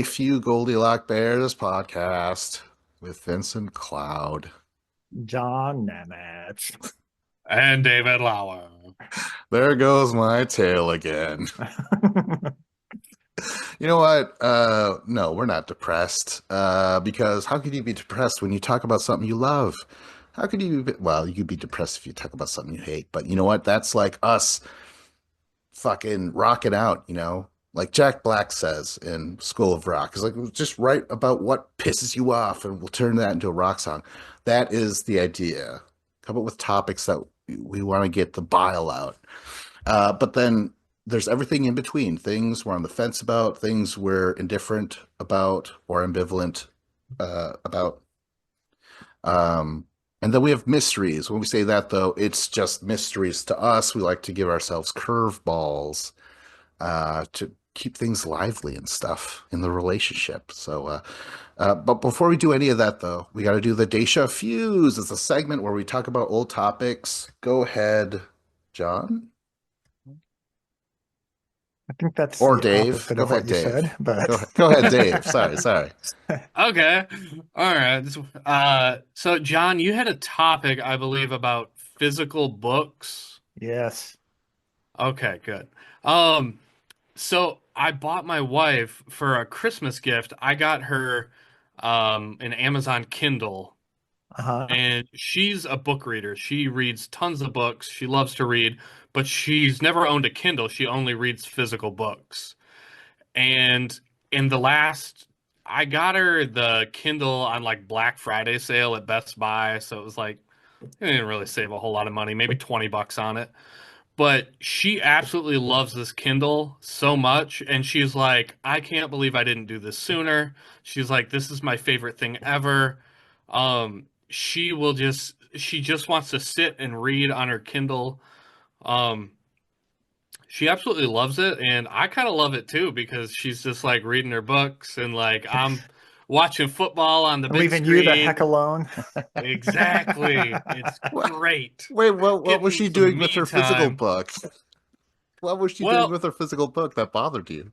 a few Goldilock Bears podcast with Vincent Cloud. John Nemeth. And David Lauer. There goes my tail again. You know what? No, we're not depressed. Because how could you be depressed when you talk about something you love? How could you be, well, you could be depressed if you talk about something you hate, but you know what? That's like us fucking rocking out, like Jack Black says in School of Rock. It's like, just write about what pisses you off and we'll turn that into a rock song. That is the idea. Come up with topics that we want to get the bile out. But then there's everything in between, things we're on the fence about, things we're indifferent about or ambivalent about. And then we have mysteries. When we say that, though, it's just mysteries to us. We like to give ourselves curveballs to keep things lively and stuff in the relationship. But before we do any of that, though, we got to do the Daisha Fuse. It's a segment where we talk about old topics. Go ahead, John. I think that's Or the Dave. opposite Go of what ahead, you Dave. said, but Go ahead, Dave. Sorry. Okay. All right. So John, you had a topic, I believe, about physical books. yes. Okay, good. Um, so I bought my wife for a Christmas gift. I got her an Amazon Kindle, Uh-huh. and she's a book reader. She reads tons of books. She loves to read, but she's never owned a Kindle. She only reads physical books. And in the last, I got her the Kindle on like Black Friday sale at Best Buy, so it was like I didn't really save a whole lot of money, maybe $20 on it. But she absolutely loves this Kindle so much, and she's like, I can't believe I didn't do this sooner. She's like, this is my favorite thing ever. She just wants to sit and read on her Kindle. Um, she absolutely loves it, and I kind of love it too because she's just like reading her books and like I'm watching football on the big Leaving you the heck screen. alone. Exactly. It's What? great. Wait, what was Getting she some doing with me her physical time. book? What was she doing Well, with her physical book that bothered you?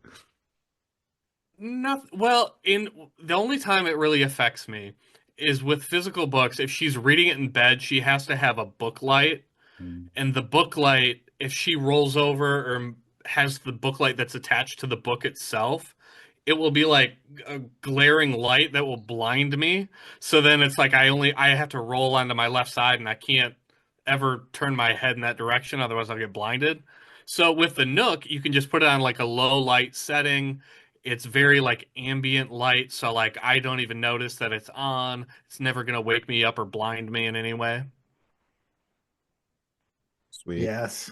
in the only time it really affects me is with physical books. If she's reading it in bed, she has to have a book light, Hmm. and the book light, if she rolls over or has the book light that's attached to the book itself, it will be like a glaring light that will blind me. So then it's like I have to roll onto my left side and I can't ever turn my head in that direction, otherwise I'll get blinded. So with the Nook, you can just put it on like a low light setting. It's very like ambient light, so like I don't even notice that it's on. It's never gonna wake me up or blind me in any way. Sweet. Yes.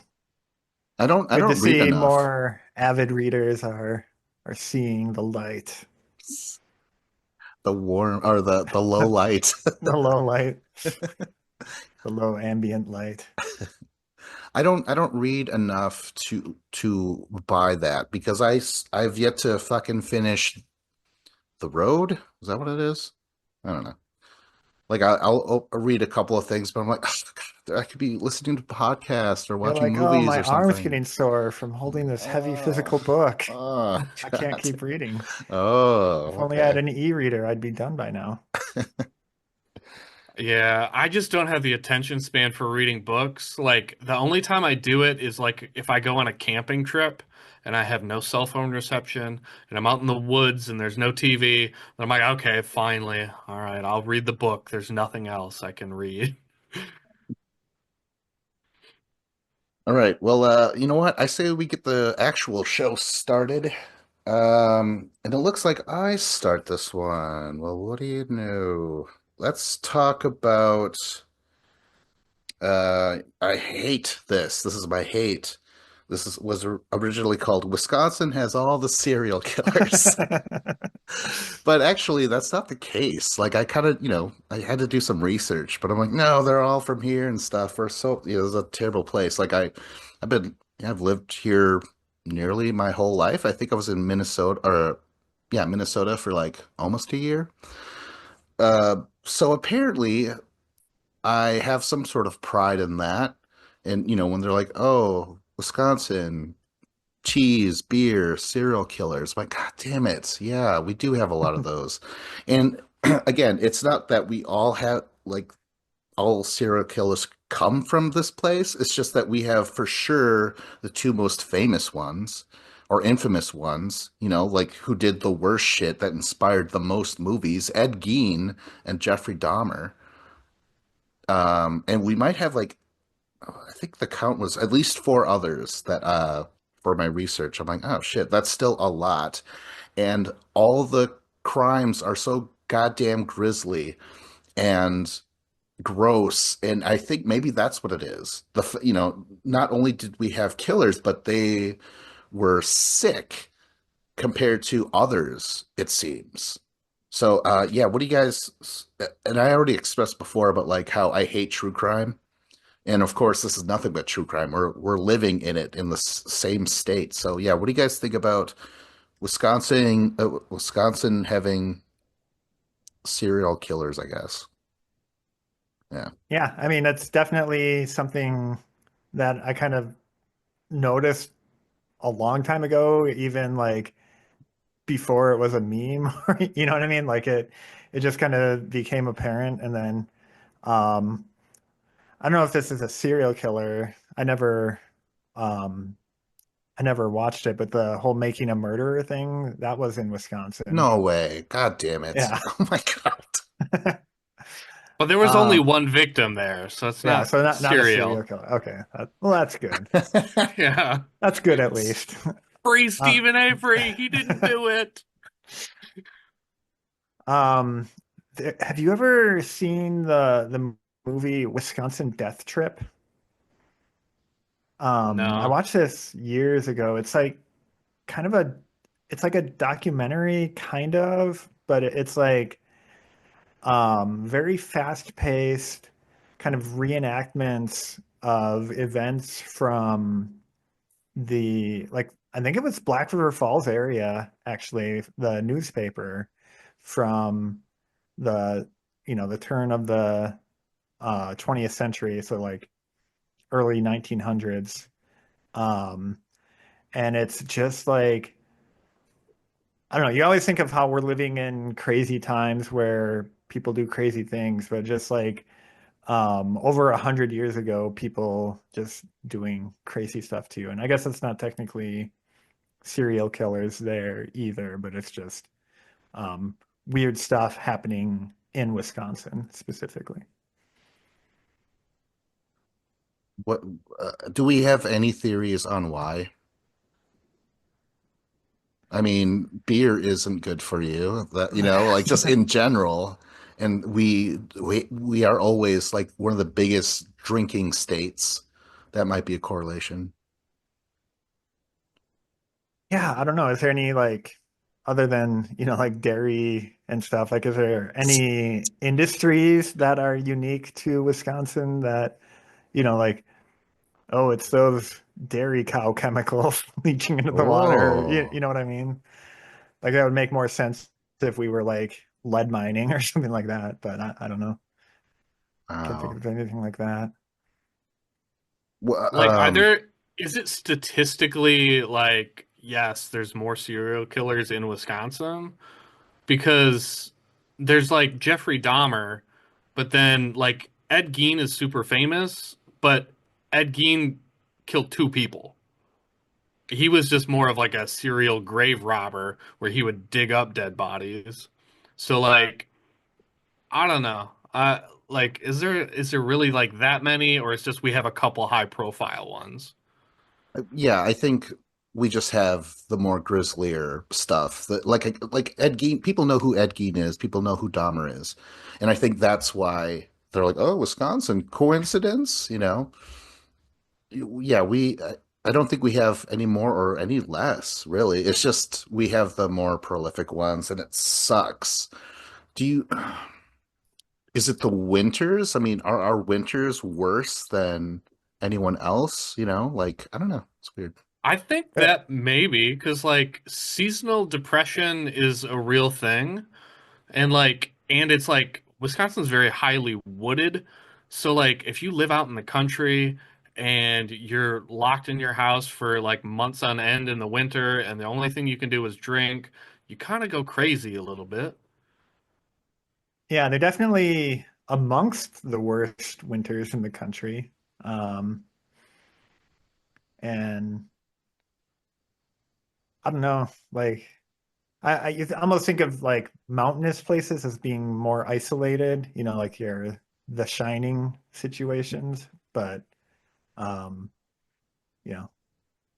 I Good to don't read see enough. more avid readers are seeing the light. The warm or the low light. The low light, the low ambient light. I don't read enough to buy that because I've yet to fucking finish The Road. Is that what it is? I don't know. Like I'll read a couple of things, but I'm like, oh, God, I could be listening to podcasts or You're watching like, oh, movies my or arm's something. getting sore from holding this heavy Oh, physical book. oh, I can't God. keep reading. If Oh, only I had okay. an e-reader, I'd be done by now. Yeah, I just don't have the attention span for reading books. Like the only time I do it is like if I go on a camping trip and I have no cell phone reception and I'm out in the woods and there's no TV, then I'm like, okay, finally, all right, I'll read the book. There's nothing else I can read. All right. Well, you know what? I say we get the actual show started. And it looks like I start this one. Well, what do you know? Let's talk about I hate this. This is my hate. Was originally called Wisconsin has all the serial killers. But actually, that's not the case. Like, I kind of, I had to do some research, but I'm like, no, they're all from here and stuff. We're so, it's a terrible place. I've been, I've lived here nearly my whole life. I think I was in Minnesota, or yeah, Minnesota for like almost a year. So apparently, I have some sort of pride in that. And, when they're like, oh, Wisconsin. cheese, beer, serial killers. My God damn it. Yeah, we do have a lot of those. And again, it's not that we all have like all serial killers come from this place. It's just that we have for sure the two most famous ones or infamous ones, like who did the worst shit that inspired the most movies, Ed Gein and Jeffrey Dahmer. And we might have like I think the count was at least four others that for my research. I'm like, oh shit, that's still a lot. And all the crimes are so goddamn grisly and gross. And I think maybe that's what it is. Not only did we have killers, but they were sick compared to others, it seems. So, yeah, what do you guys, and I already expressed before about like how I hate true crime. And of course, this is nothing but true crime. We're living in it in the same state. So yeah, what do you guys think about Wisconsin having serial killers, I guess? Yeah. Yeah, I mean, that's definitely something that I kind of noticed a long time ago, even like before it was a meme, or you know what I mean? Like it just kind of became apparent. And then um I don't know if this is a serial killer. Um I never watched it, but the whole making a murderer thing, that was in Wisconsin. No way. God damn it. Yeah. Oh my God. But there was only Um one victim there, so it's yeah, not so not a serial serial. killer. Okay. Well, that's good. Yeah. That's good at least. Free Uh, Stephen Avery. He didn't do it. Um, have you ever seen the movie Wisconsin Death Trip? I No. watched this years ago. It's like kind of a, it's like a documentary kind of, but it's like very fast-paced kind of reenactments of events from the like I think it was Black River Falls area actually, the newspaper from the the turn of the 20th century, so like early 1900s. Um, and it's just like I don't know, you always think of how we're living in crazy times where people do crazy things, but just like over 100 years ago, people just doing crazy stuff too. And I guess it's not technically serial killers there either, but it's just um, weird stuff happening in Wisconsin specifically. What do we have any theories on why? I mean, beer isn't good for you. That, like just in general. And we are always like one of the biggest drinking states. That might be a correlation. Yeah, I don't know. Is there any like other than, like dairy and stuff, like is there any industries that are unique to Wisconsin that, like, oh, it's those dairy cow chemicals leaching into the water. You Oh, know what I mean? Like that would make more sense if we were like lead mining or something like that, but I don't know. Can't think wow. of anything like that. Wha- Like, is it statistically like, yes, there's more serial killers in Wisconsin? Because there's like Jeffrey Dahmer, but then like Ed Gein is super famous, but Ed Gein killed two people. He was just more of like a serial grave robber where he would dig up dead bodies. So like, I don't know. Like, is there really like that many, or it's just we have a couple high profile ones? yeah, I think we just have the more grislier stuff that like Ed Gein, people know who Ed Gein is, people know who Dahmer is. And I think that's why they're like, "Oh, Wisconsin, coincidence?" Yeah, I don't think we have any more or any less, really. It's just we have the more prolific ones and it sucks. Do you Is it the winters? I mean, are our winters worse than anyone else? Like I don't know. It's weird. I think Uh, that maybe because like seasonal depression is a real thing, and it's like Wisconsin's very highly wooded, so like if you live out in the country and you're locked in your house for like months on end in the winter, and the only thing you can do is drink, you kind of go crazy a little bit. Yeah, they're definitely amongst the worst winters in the country. Um, and I don't know, like I almost think of like mountainous places as being more isolated, like your The Shining situations, but um,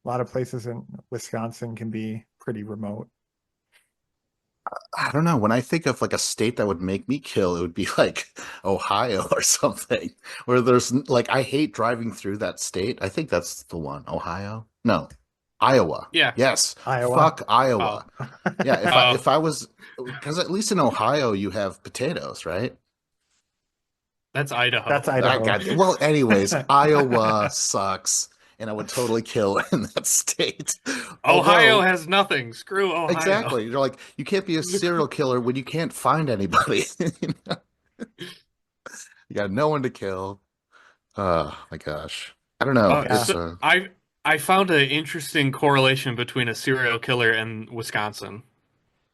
a lot of places in Wisconsin can be pretty remote. I don't know. When I think of like a state that would make me kill, it would be like Ohio or something, where there's like I hate driving through that state. I think that's the one. Ohio? No, Iowa. Yeah. Yes. Iowa. Fuck Oh. Iowa. Yeah, if Oh, I was because at least in Ohio you have potatoes, right? that's Idaho. That's I Idaho. got well, anyways, Iowa sucks, and I would totally kill in that state. Ohio Although, has nothing. Screw Ohio. exactly, you're like you can't be a serial killer when you can't find anybody. You got no one to kill. Oh my gosh. I don't know. Yeah. It's So I found an interesting correlation between a serial killer and Wisconsin.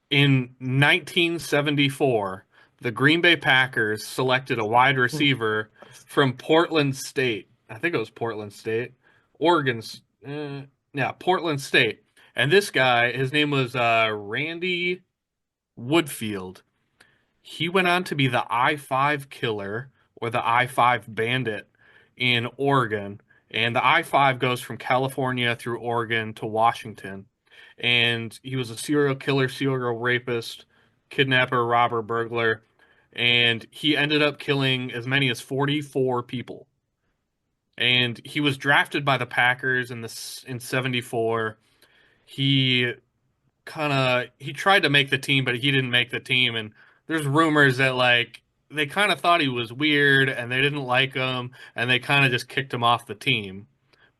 In 1974, the Green Bay Packers selected a wide receiver from Portland State. I think it was Portland State, Oregon's. Yeah, Portland State. And this guy, his name was Randy Woodfield. He went on to be the I-5 killer or the I-5 bandit in Oregon. And the I-5 goes from California through Oregon to Washington. And he was a serial killer, serial rapist, kidnapper, robber, burglar. And he ended up killing as many as 44 people. And he was drafted by the Packers in 74. He he tried to make the team, but he didn't make the team. And there's rumors that like they kind of thought he was weird and they didn't like him and they kind of just kicked him off the team.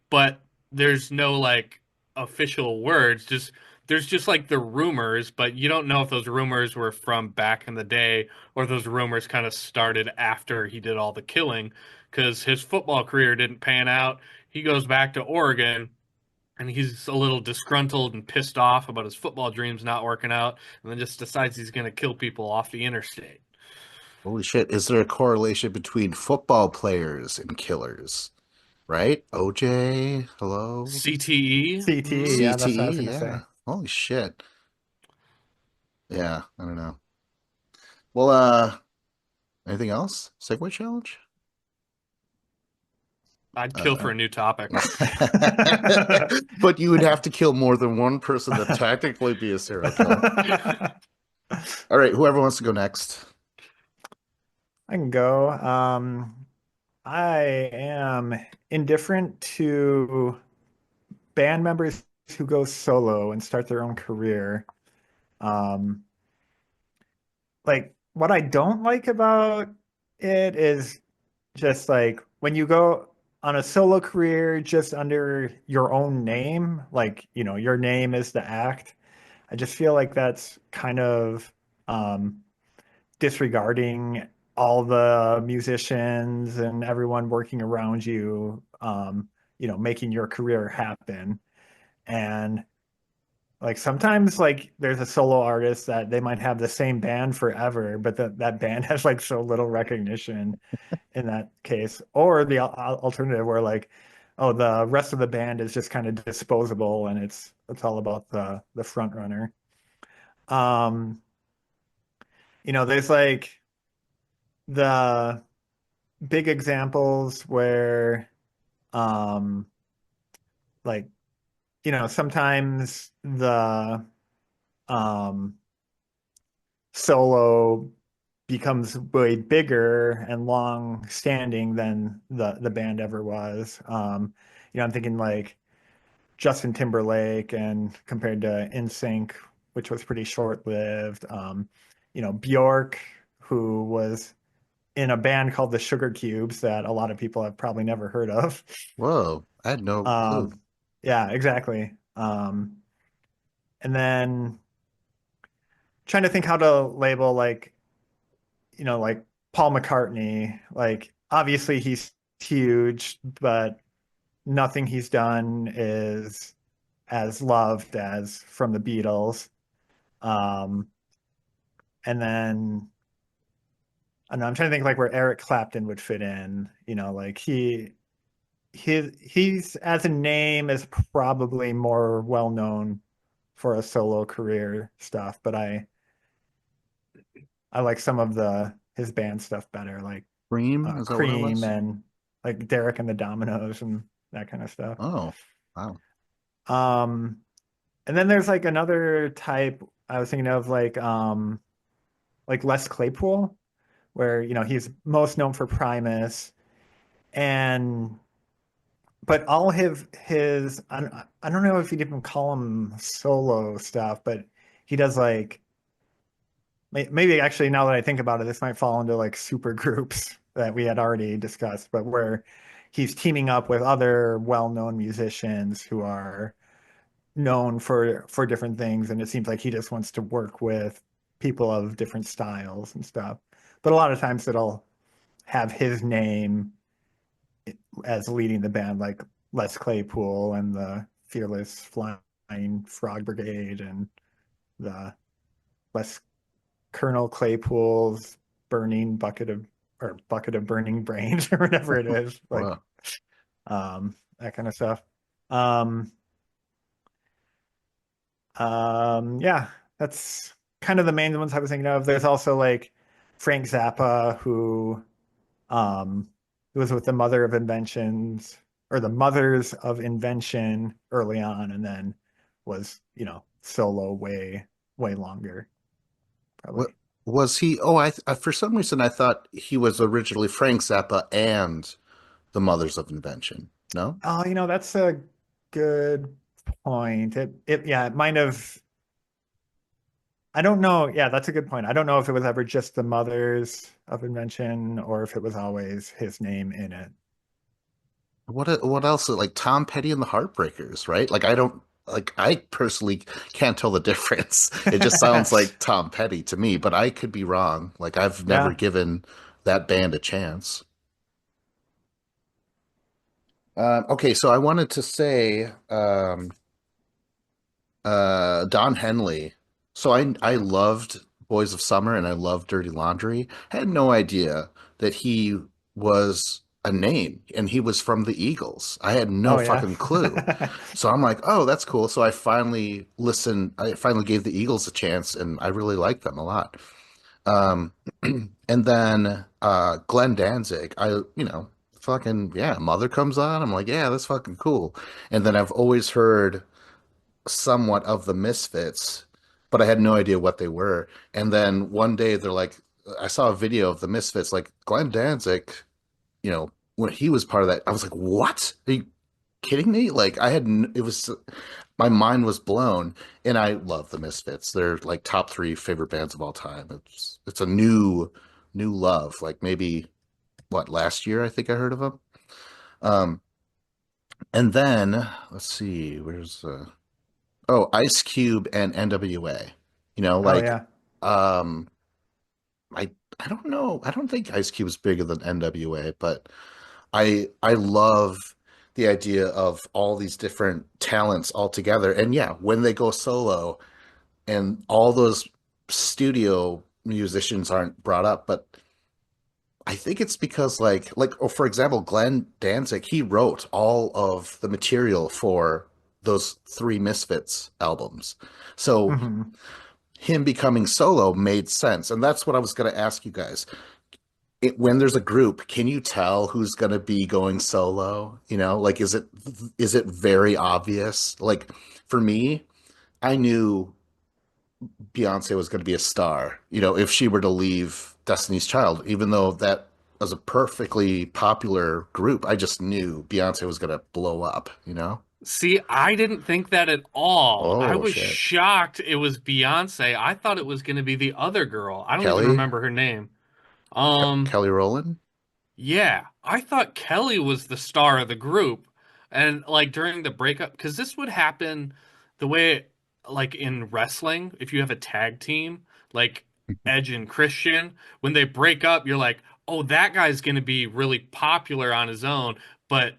But there's no like official words. Just there's just like the rumors, but you don't know if those rumors were from back in the day or those rumors kind of started after he did all the killing because his football career didn't pan out. He goes back to Oregon and he's a little disgruntled and pissed off about his football dreams not working out, and then just decides he's going to kill people off the interstate. holy shit. Is there a correlation between football players and killers? Right? OJ, hello? CTE. CTE, yeah, that's what I was CTE, gonna yeah. say. Holy shit. Yeah, I don't know. Well, anything else? Segway challenge? I'd kill Uh, for a new topic. but you would have to kill more than one person to technically be a serial killer. All right, whoever wants to go next. I can go. I am indifferent to band members who go solo and start their own career. Um, like what I don't like about it is just like when you go on a solo career just under your own name, like, your name is the act. I just feel like that's kind of disregarding all the musicians and everyone working around you, making your career happen. And like sometimes like there's a solo artist that they might have the same band forever, but that band has like so little recognition in that case. Or the alternative where like, oh, the rest of the band is just kind of disposable and it's all about the front runner. Um, there's like the big examples where um like sometimes the um solo becomes way bigger and long standing than the band ever was. I'm thinking like Justin Timberlake and compared to NSYNC, which was pretty short lived. Bjork, who was in a band called the Sugar Cubes that a lot of people have probably never heard of. Whoa, I had no clue. Um, yeah, exactly. And then trying to think how to label like Paul McCartney. Like obviously he's huge, but nothing he's done is as loved as from the Beatles. Um, and then I don't know, I'm trying to think like where Eric Clapton would fit in. Like he's as a name is probably more well known for a solo career stuff, but I like some of the his band stuff better, like Cream, is that what it Cream was? and like Derek and the Dominoes and that kind of stuff. Oh, wow. Um, and then there's like another type I was thinking of like Les Claypool, where he's most known for Primus and but all his I don't know if you'd even call him solo stuff, but he does like maybe actually now that I think about it, this might fall into like super groups that we had already discussed, but where he's teaming up with other well-known musicians who are known for different things, and it seems like he just wants to work with people of different styles and stuff. But a lot of times it'll have his name as leading the band, like Les Claypool and the Fearless Flying Frog Brigade and the Les Colonel Claypool's burning bucket of or bucket of burning brains or whatever it is, like Wow. that kind of stuff. Um, yeah, that's kind of the main ones I was thinking of. There's also like Frank Zappa, who was with the Mother of Inventions or the Mothers of Invention early on, and then was solo way longer, What probably. was he? Oh, for some reason I thought he was originally Frank Zappa and the Mothers of Invention. No? Oh, that's a good point. Yeah, it might have. I don't know. Yeah, that's a good point. I don't know if it was ever just the Mothers of Invention or if it was always his name in it. What else? Like Tom Petty and the Heartbreakers, right? Like I personally can't tell the difference. It just sounds like Tom Petty to me, but I could be wrong. Like I've never Yeah. given that band a chance. Okay, so I wanted to say Don Henley. So I loved Boys of Summer and I loved Dirty Laundry. I had no idea that he was a name and he was from the Eagles. I had no Oh yeah. fucking clue. So I'm like, oh, that's cool. So I finally listened. I finally gave the Eagles a chance and I really liked them a lot. Um, and then Glenn Danzig, fucking yeah, Mother comes on. I'm like, yeah, that's fucking cool. And then I've always heard somewhat of the Misfits, but I had no idea what they were. And then one day they're like, I saw a video of the Misfits, like Glenn Danzig, when he was part of that, I was like, what? Are you kidding me? Like it was, my mind was blown. And I love the Misfits. They're like top three favorite bands of all time. It's a new love. Like maybe what last year I think I heard of them. Um, and then let's see, where's Ice Cube and NWA. You know, Oh like yeah. um I I don't know. I don't think Ice Cube is bigger than NWA, but I love the idea of all these different talents all together. And yeah, when they go solo and all those studio musicians aren't brought up, but I think it's because for example, Glenn Danzig, he wrote all of the material for those three Misfits albums. So Hmm. him becoming solo made sense. And that's what I was going to ask you guys. When there's a group, can you tell who's going to be going solo? Like is it very obvious? Like for me, I knew Beyonce was going to be a star, if she were to leave Destiny's Child, even though that was a perfectly popular group, I just knew Beyonce was going to blow up. See, I didn't think that at all. I Oh was shit. shocked it was Beyonce. I thought it was going to be the other girl. I don't even Kelly? remember her name. Um, Kelly Rowland? yeah, I thought Kelly was the star of the group. And like during the breakup, because this would happen the way, like in wrestling, if you have a tag team, like Edge and Christian, when they break up, you're like, oh, that guy's going to be really popular on his own. But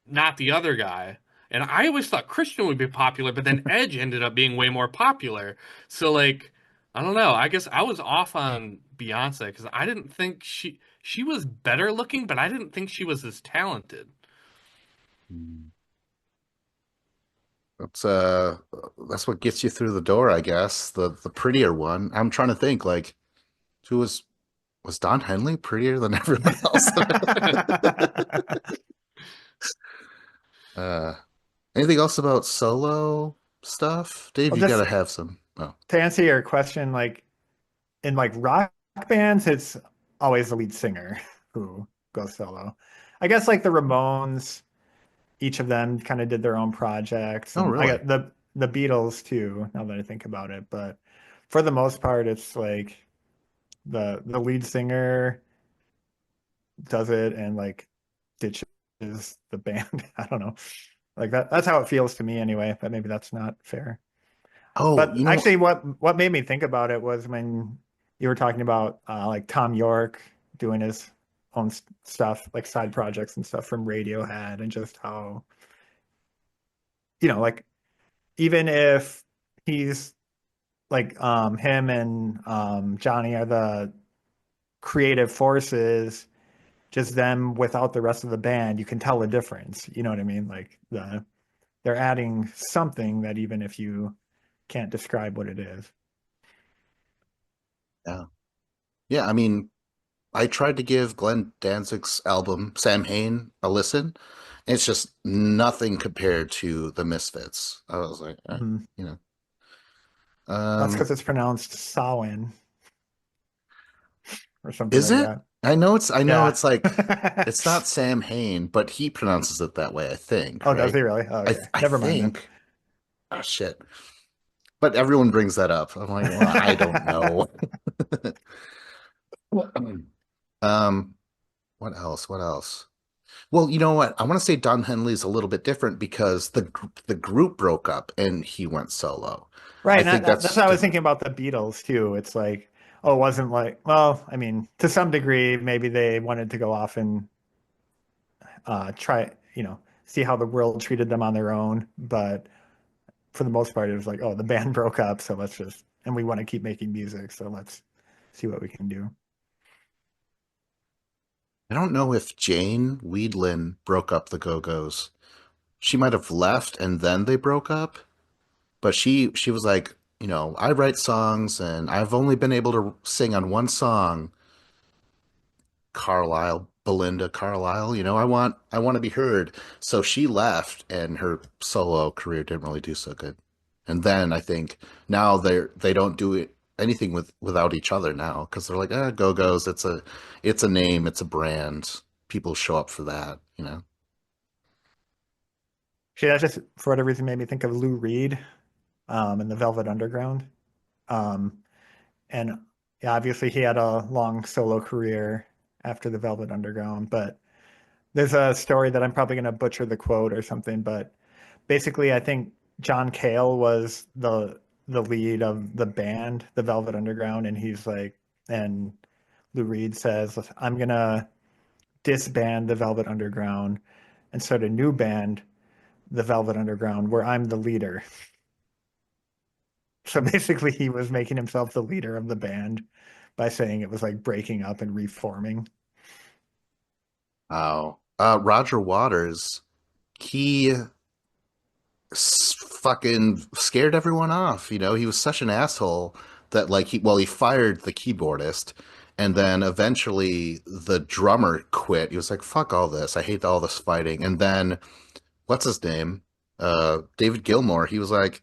not the other guy. And I always thought Christian would be popular, but then Edge ended up being way more popular. So like, I don't know. I guess I was off on Beyonce because I didn't think she was better looking, but I didn't think she was as talented. Mm. That's that's what gets you through the door, I guess. The prettier one. I'm trying to think like who was Don Henley prettier than everyone else? uh Anything else about solo stuff? Dave, Well, you gotta just have some. Oh. to answer your question, like in like rock bands, it's always the lead singer who goes solo. I guess like the Ramones, each of them kind of did their own projects, Oh, and I really? got the Beatles too, now that I think about it. But for the most part, it's like the lead singer does it and like ditches the band. I don't know. Like that's how it feels to me anyway, but maybe that's not fair. Oh, But you know, actually what made me think about it was when you were talking about like Tom York doing his own stuff, like side projects and stuff from Radiohead, and just how, like even if he's like him and Johnny are the creative forces, just them without the rest of the band, you can tell the difference. You know what I mean? Like they're adding something that even if you can't describe what it is. yeah. Yeah, I mean, I tried to give Glenn Danzig's album, Sam Hain, a listen. It's just nothing compared to the Misfits. I was like, Mhm. you know. That's Um, because it's pronounced Samhain or something is like it? that. I know Yeah. it's like it's not Sam Hain, but he pronounces it that way, I think, Oh, does right? he really? Oh, okay. I Never mind then. think. Oh shit. But everyone brings that up. I'm like, well, I don't know. Um, what else? What else? Well, you know what? I want to say Don Henley's a little bit different because the group broke up and he went solo. Right. I And think that's that's what I was different. thinking about the Beatles too. It's like, oh, it wasn't like, well, I mean, to some degree, maybe they wanted to go off and try, see how the world treated them on their own. But for the most part, it was like, oh, the band broke up, so and we want to keep making music, so let's see what we can do. I don't know if Jane Weedlin broke up the Go-Go's. She might have left and then they broke up, but she was like, I write songs and I've only been able to sing on one song, Carlisle, Belinda Carlisle, I want to be heard. So she left and her solo career didn't really do so good. And then I think now they don't do it anything without each other now because they're like, Go-Go's, it's a name, it's a brand. People show up for that. She that just for whatever reason made me think of Lou Reed, and the Velvet Underground. Um, and yeah, obviously he had a long solo career after the Velvet Underground, but there's a story that I'm probably going to butcher the quote or something, but basically I think John Cale was the lead of the band, the Velvet Underground, and he's like, and Lou Reed says, I'm gonna disband the Velvet Underground and start a new band, the Velvet Underground, where I'm the leader. So basically, he was making himself the leader of the band by saying it was like breaking up and reforming. Oh, Roger Waters, he fucking scared everyone off. He was such an asshole that like he fired the keyboardist, and then eventually the drummer quit. He was like, "Fuck all this. I hate all this fighting." And then what's his name? David Gilmour. He was like,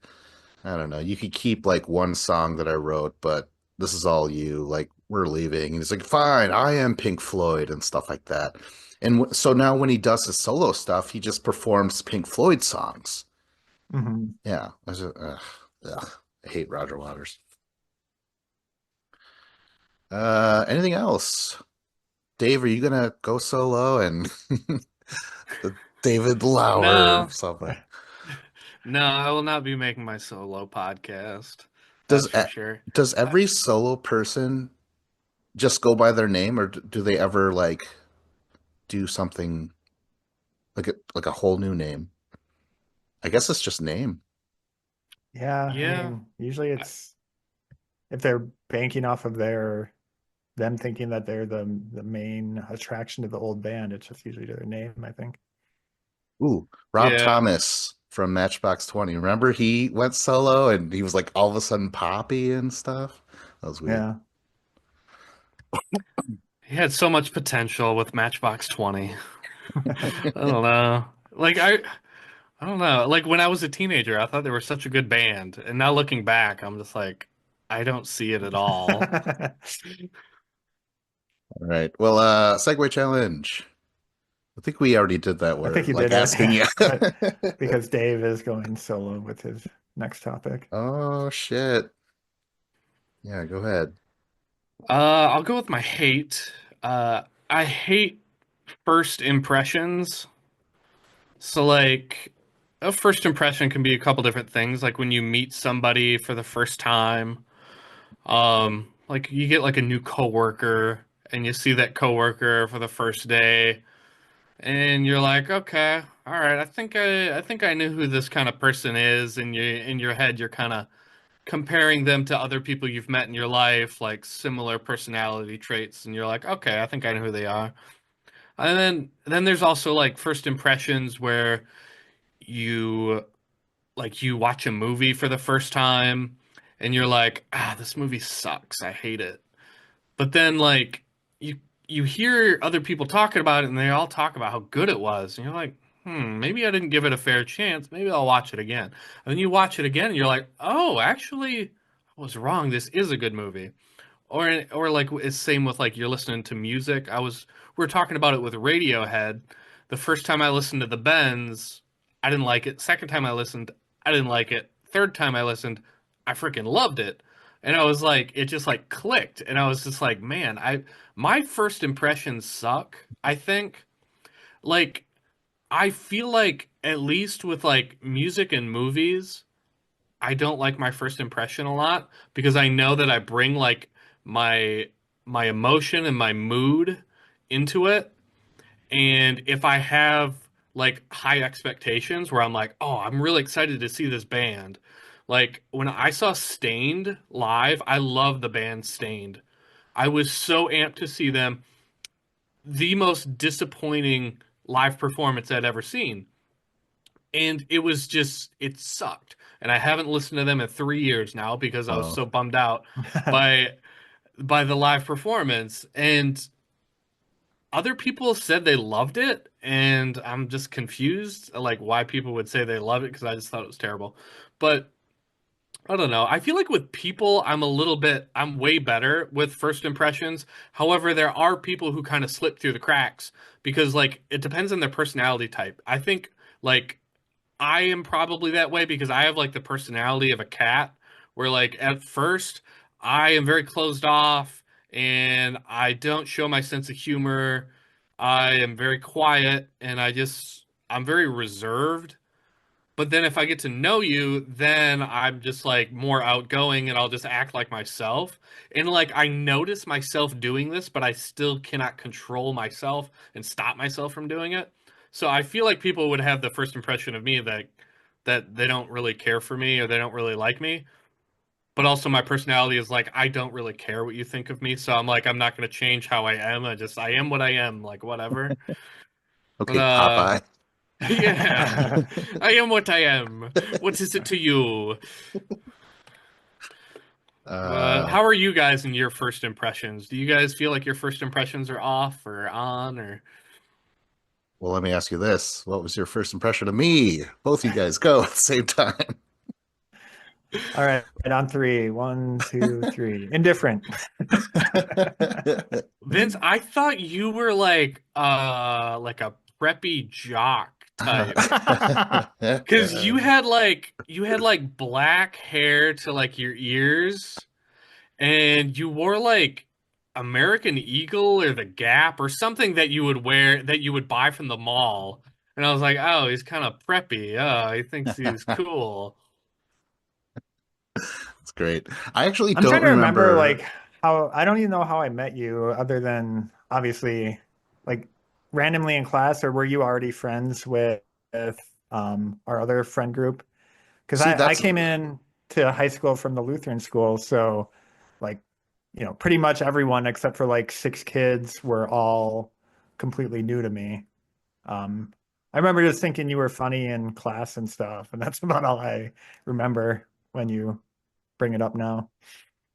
"I don't know. You could keep like one song that I wrote, but this is all you. Like we're leaving." And he's like, "Fine. I am Pink Floyd," and stuff like that. And so now when he does his solo stuff, he just performs Pink Floyd songs. Mm-hmm. Yeah, ugh, I hate Roger Waters. Anything else? Dave, are you gonna go solo and the David Lauer No, something? no, I will not be making my solo podcast. Does That's for sure. does Uh, every solo person just go by their name, or do they ever like do something? like a whole new name. I guess it's just name. Yeah, I Yeah. mean, usually it's if they're banking off of them thinking that they're the main attraction to the old band, it's just usually their name, I think. Ooh, Rob Yeah. Thomas from Matchbox 20. Remember he went solo and he was like all of a sudden poppy and stuff? That was weird. Yeah. He had so much potential with Matchbox 20. I don't know. Like I don't know. Like when I was a teenager, I thought they were such a good band, and now looking back, I'm just like, I don't see it at all. I All right. Well, segue challenge. I think we already did that think word, you like did it, asking you. but because Dave is going solo with his next topic. Oh shit. Yeah, go ahead. I'll go with my hate. I hate first impressions. So like a first impression can be a couple different things. Like when you meet somebody for the first time, like you get like a new coworker and you see that coworker for the first day and you're like, okay, all right, I think I knew who this kind of person is, and you in your head you're kind of comparing them to other people you've met in your life, like similar personality traits, and you're like, okay, I think I know who they are. And then there's also like first impressions where you you watch a movie for the first time and you're like, ah, this movie sucks. I hate it. But then you you hear other people talking about it and they all talk about how good it was. And you're like, maybe I didn't give it a fair chance. Maybe I'll watch it again. And then you watch it again and you're like, oh, actually, I was wrong. This is a good movie. Or like it's same with like you're listening to music. We were talking about it with Radiohead. The first time I listened to the Bends, I didn't like it. Second time I listened, I didn't like it. Third time I listened, I freaking loved it. And I was like, it just like clicked. And I was just like, man, I my first impressions suck, I think. Like I feel like at least with like music and movies, I don't like my first impression a lot because I know that I bring like my my emotion and my mood into it. And if I have like high expectations where I'm like, "Oh, I'm really excited to see this band." Like when I saw Stained live, I love the band Stained. I was so amped to see them. The most disappointing live performance I'd ever seen, and it was just it sucked, and I haven't listened to them in 3 years now because I was Oh, so bummed out by the live performance. And other people said they loved it, and I'm just confused like why people would say they love it because I just thought it was terrible. But I don't know. I feel like with people, I'm way better with first impressions. However, there are people who kind of slip through the cracks because like it depends on their personality type. I think like I am probably that way because I have like the personality of a cat where like at first I am very closed off and I don't show my sense of humor. I am very quiet and I'm very reserved. But then if I get to know you, then I'm just like more outgoing and I'll just act like myself. And like I notice myself doing this, but I still cannot control myself and stop myself from doing it. So I feel like people would have the first impression of me that they don't really care for me or they don't really like me. But also my personality is like I don't really care what you think of me. So I'm like I'm not going to change how I am. I am what I am, like whatever. But okay, Popeye. yeah, I am what I am. What is it to you? But Uh, how are you guys in your first impressions? Do you guys feel like your first impressions are off or on or well, let me ask you this. What was your first impression of me? Both you guys go at the same time. All right, on three. One, two, three. Indifferent. Vince? I thought you were like a preppy jock type because you had like black hair to like your ears. And you wore like American Eagle or the Gap or something that you would wear that you would buy from the mall. And I was like, oh, he's kind of preppy. Oh, he thinks he's cool. It's great. I actually I'm don't trying to remember remember. how I don't even know how I met you other than obviously like randomly in class, or were you already friends with our other friend group? Because See, I that's came in to high school from the Lutheran school, so like, pretty much everyone except for like six kids were all completely new to me. Um, I remember just thinking you were funny in class and stuff, and that's about all I remember when you bring it up now.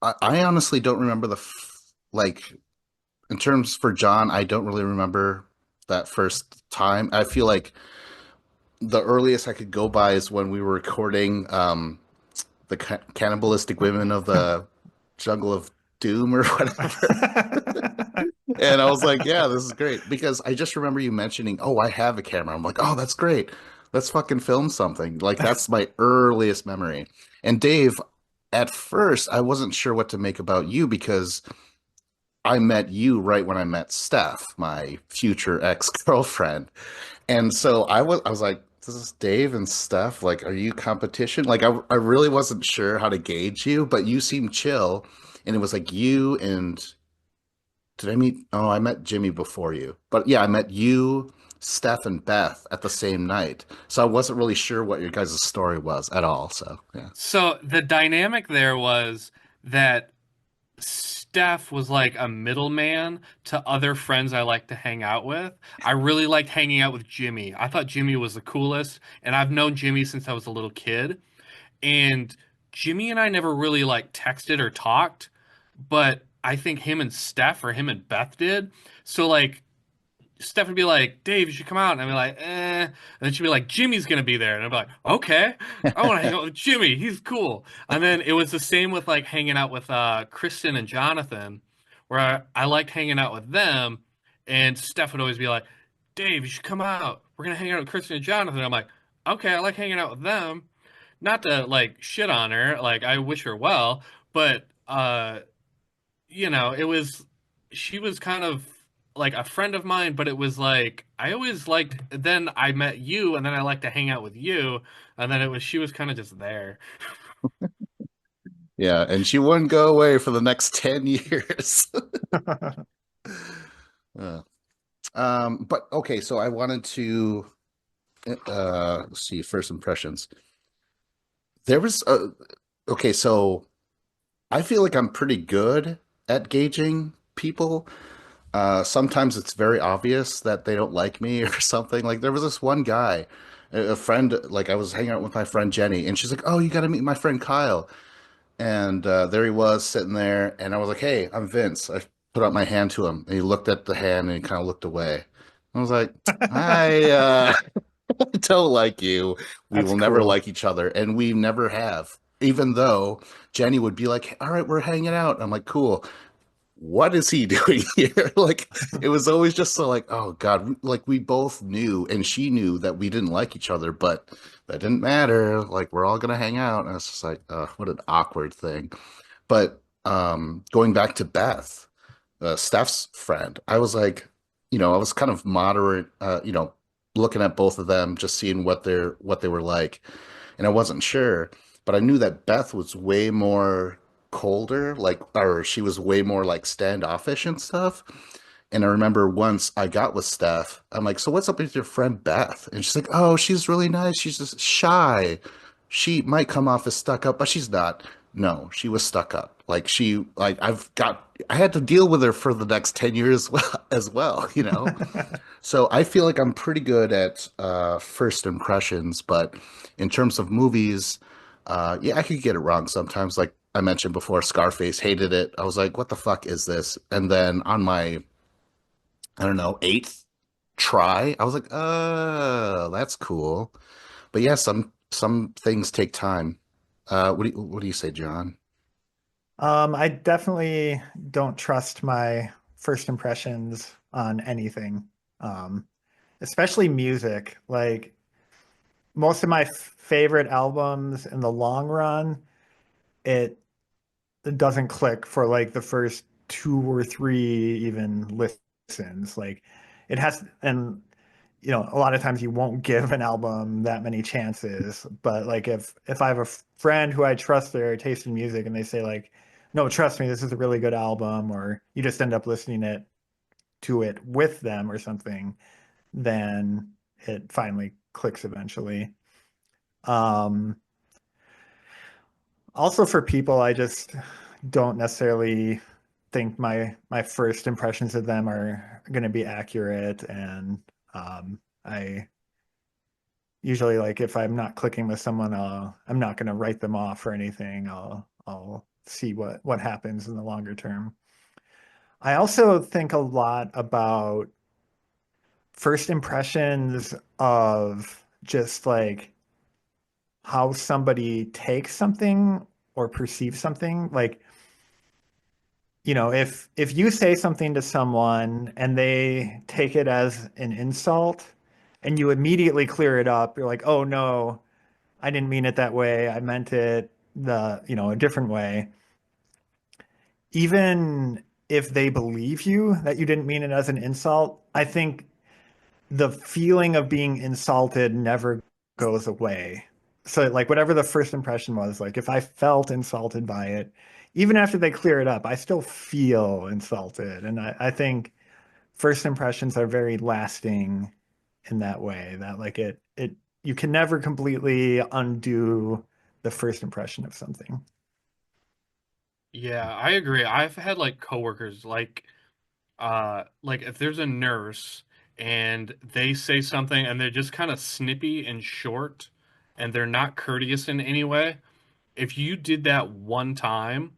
I honestly don't remember like in terms for John, I don't really remember that first time. I feel like the earliest I could go by is when we were recording the cannibalistic women of the jungle of doom or whatever. And I was like, yeah, this is great because I just remember you mentioning, oh, I have a camera. I'm like, oh, that's great. Let's fucking film something. Like that's my earliest memory. And Dave, at first, I wasn't sure what to make about you because I met you right when I met Steph, my future ex-girlfriend. And so I was like, this is Dave and Steph. Like, are you competition? Like, I really wasn't sure how to gauge you, but you seemed chill. And it was like you and did I meet? Oh, I met Jimmy before you. But yeah, I met you, Steph, and Beth at the same night. So I wasn't really sure what your guys' story was at all. So yeah. So the dynamic there was that Steph was like a middleman to other friends I like to hang out with. I really liked hanging out with Jimmy. I thought Jimmy was the coolest, and I've known Jimmy since I was a little kid. And Jimmy and I never really like texted or talked, but I think him and Steph or him and Beth did. So like Steph would be like, Dave, you should come out. And I'd be like, eh. And then she'd be like, Jimmy's going to be there. And I'd be like, okay, I want to hang out with Jimmy. He's cool. And then it was the same with like hanging out with Kristen and Jonathan, where I liked hanging out with them. And Steph would always be like, Dave, you should come out. We're going to hang out with Kristen and Jonathan. I'm like, okay, I like hanging out with them. Not to like shit on her. Like, I wish her well. But it was she was kind of like a friend of mine, but it was like I always liked then I met you and then I liked to hang out with you and then it was she was kind of just there. Yeah, and she wouldn't go away for the next 10 years. Uh, but okay, so I wanted to let's see, first impressions. There was okay, so I feel like I'm pretty good at gauging people. Sometimes it's very obvious that they don't like me or something. Like there was this one guy, a friend, like I was hanging out with my friend Jenny, and she's like, "Oh, you got to meet my friend Kyle." And there he was sitting there, and I was like, "Hey, I'm Vince." I put out my hand to him, and he looked at the hand and he kind of looked away. I was like, "I don't like you. We That's will never cool. like each other, and we never have." Even though Jenny would be like, "All right, we're hanging out." I'm like, "Cool." What is he doing here? Like, it was always just so like, oh God, like we both knew and she knew that we didn't like each other, but that didn't matter. Like, we're all gonna hang out. And it's just like, what an awkward thing. But going back to Beth, Steph's friend, I was like, I was kind of moderate, looking at both of them, just seeing what they were like, and I wasn't sure, but I knew that Beth was way more colder, like, or she was way more like standoffish and stuff. And I remember once I got with Steph, I'm like, so what's up with your friend Beth? And she's like, oh, she's really nice. She's just shy. She might come off as stuck up, but she's not. No, she was stuck up. Like I had to deal with her for the next 10 years as well. So I feel like I'm pretty good at first impressions, but in terms of movies, yeah, I could get it wrong sometimes. Like I mentioned before, Scarface, hated it. I was like, what the fuck is this? And then on my, I don't know, eighth try, I was like, oh, that's cool. But yeah, some things take time. What do you say, John? I definitely don't trust my first impressions on anything, um, especially music. Like most of my favorite albums in the long run, it, it doesn't click for like the first two or three even listens. Like it has, and a lot of times you won't give an album that many chances. But like if I have a friend who I trust their taste in music and they say like, no, trust me, this is a really good album, or you just end up listening it to it with them or something, then it finally clicks eventually. Um, Also for people, I just don't necessarily think my first impressions of them are going to be accurate, and I usually, like, if I'm not clicking with someone, I'm not going to write them off or anything. I'll see what happens in the longer term. I also think a lot about first impressions of just like how somebody takes something or perceives something. Like, if you say something to someone and they take it as an insult and you immediately clear it up, you're like, "Oh no, I didn't mean it that way. I meant it a different way." Even if they believe you that you didn't mean it as an insult, I think the feeling of being insulted never goes away. So like whatever the first impression was, like if I felt insulted by it, even after they clear it up, I still feel insulted. And I think first impressions are very lasting in that way, that like it you can never completely undo the first impression of something. Yeah, I agree. I've had like coworkers like if there's a nurse and they say something and they're just kind of snippy and short and they're not courteous in any way, if you did that one time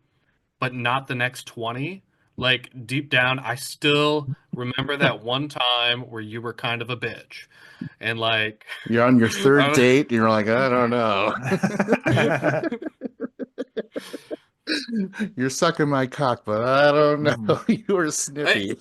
but not the next 20, like deep down I still remember that one time where you were kind of a bitch. And like You're on your third uh, date, and you're like, I don't know. You're sucking my cock, but I don't know. Mhm. You were I- snippy.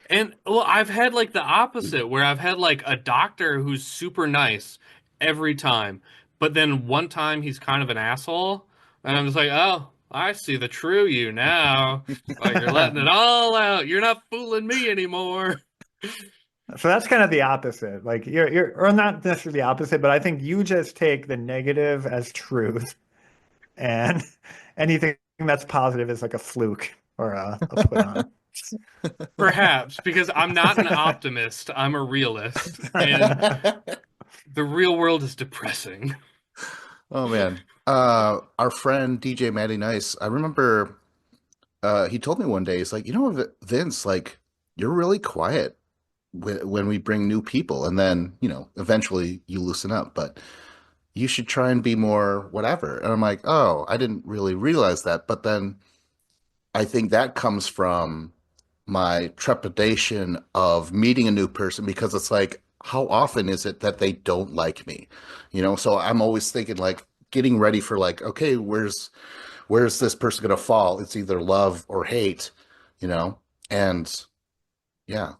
and well, I've had like the opposite where I've had like a doctor who's super nice every time, but then one time he's kind of an asshole, and I'm just like, oh, I see the true you now. Like you're letting it all out. You're not fooling me anymore. So that's kind of the opposite. Like or not necessarily the opposite, but I think you just take the negative as truth, and anything that's positive is like a fluke or a put on. Perhaps because I'm not an optimist, I'm a realist, and the real world is depressing. Oh man. Our friend DJ Matty Nice, I remember he told me one day, he's like, Vince, like, you're really quiet when we bring new people, and then, eventually you loosen up, but you should try and be more whatever. And I'm like, oh, I didn't really realize that. But then I think that comes from my trepidation of meeting a new person because it's like, how often is it that they don't like me? So I'm always thinking like getting ready for like, okay, where's this person gonna fall? It's either love or hate, you know? And yeah,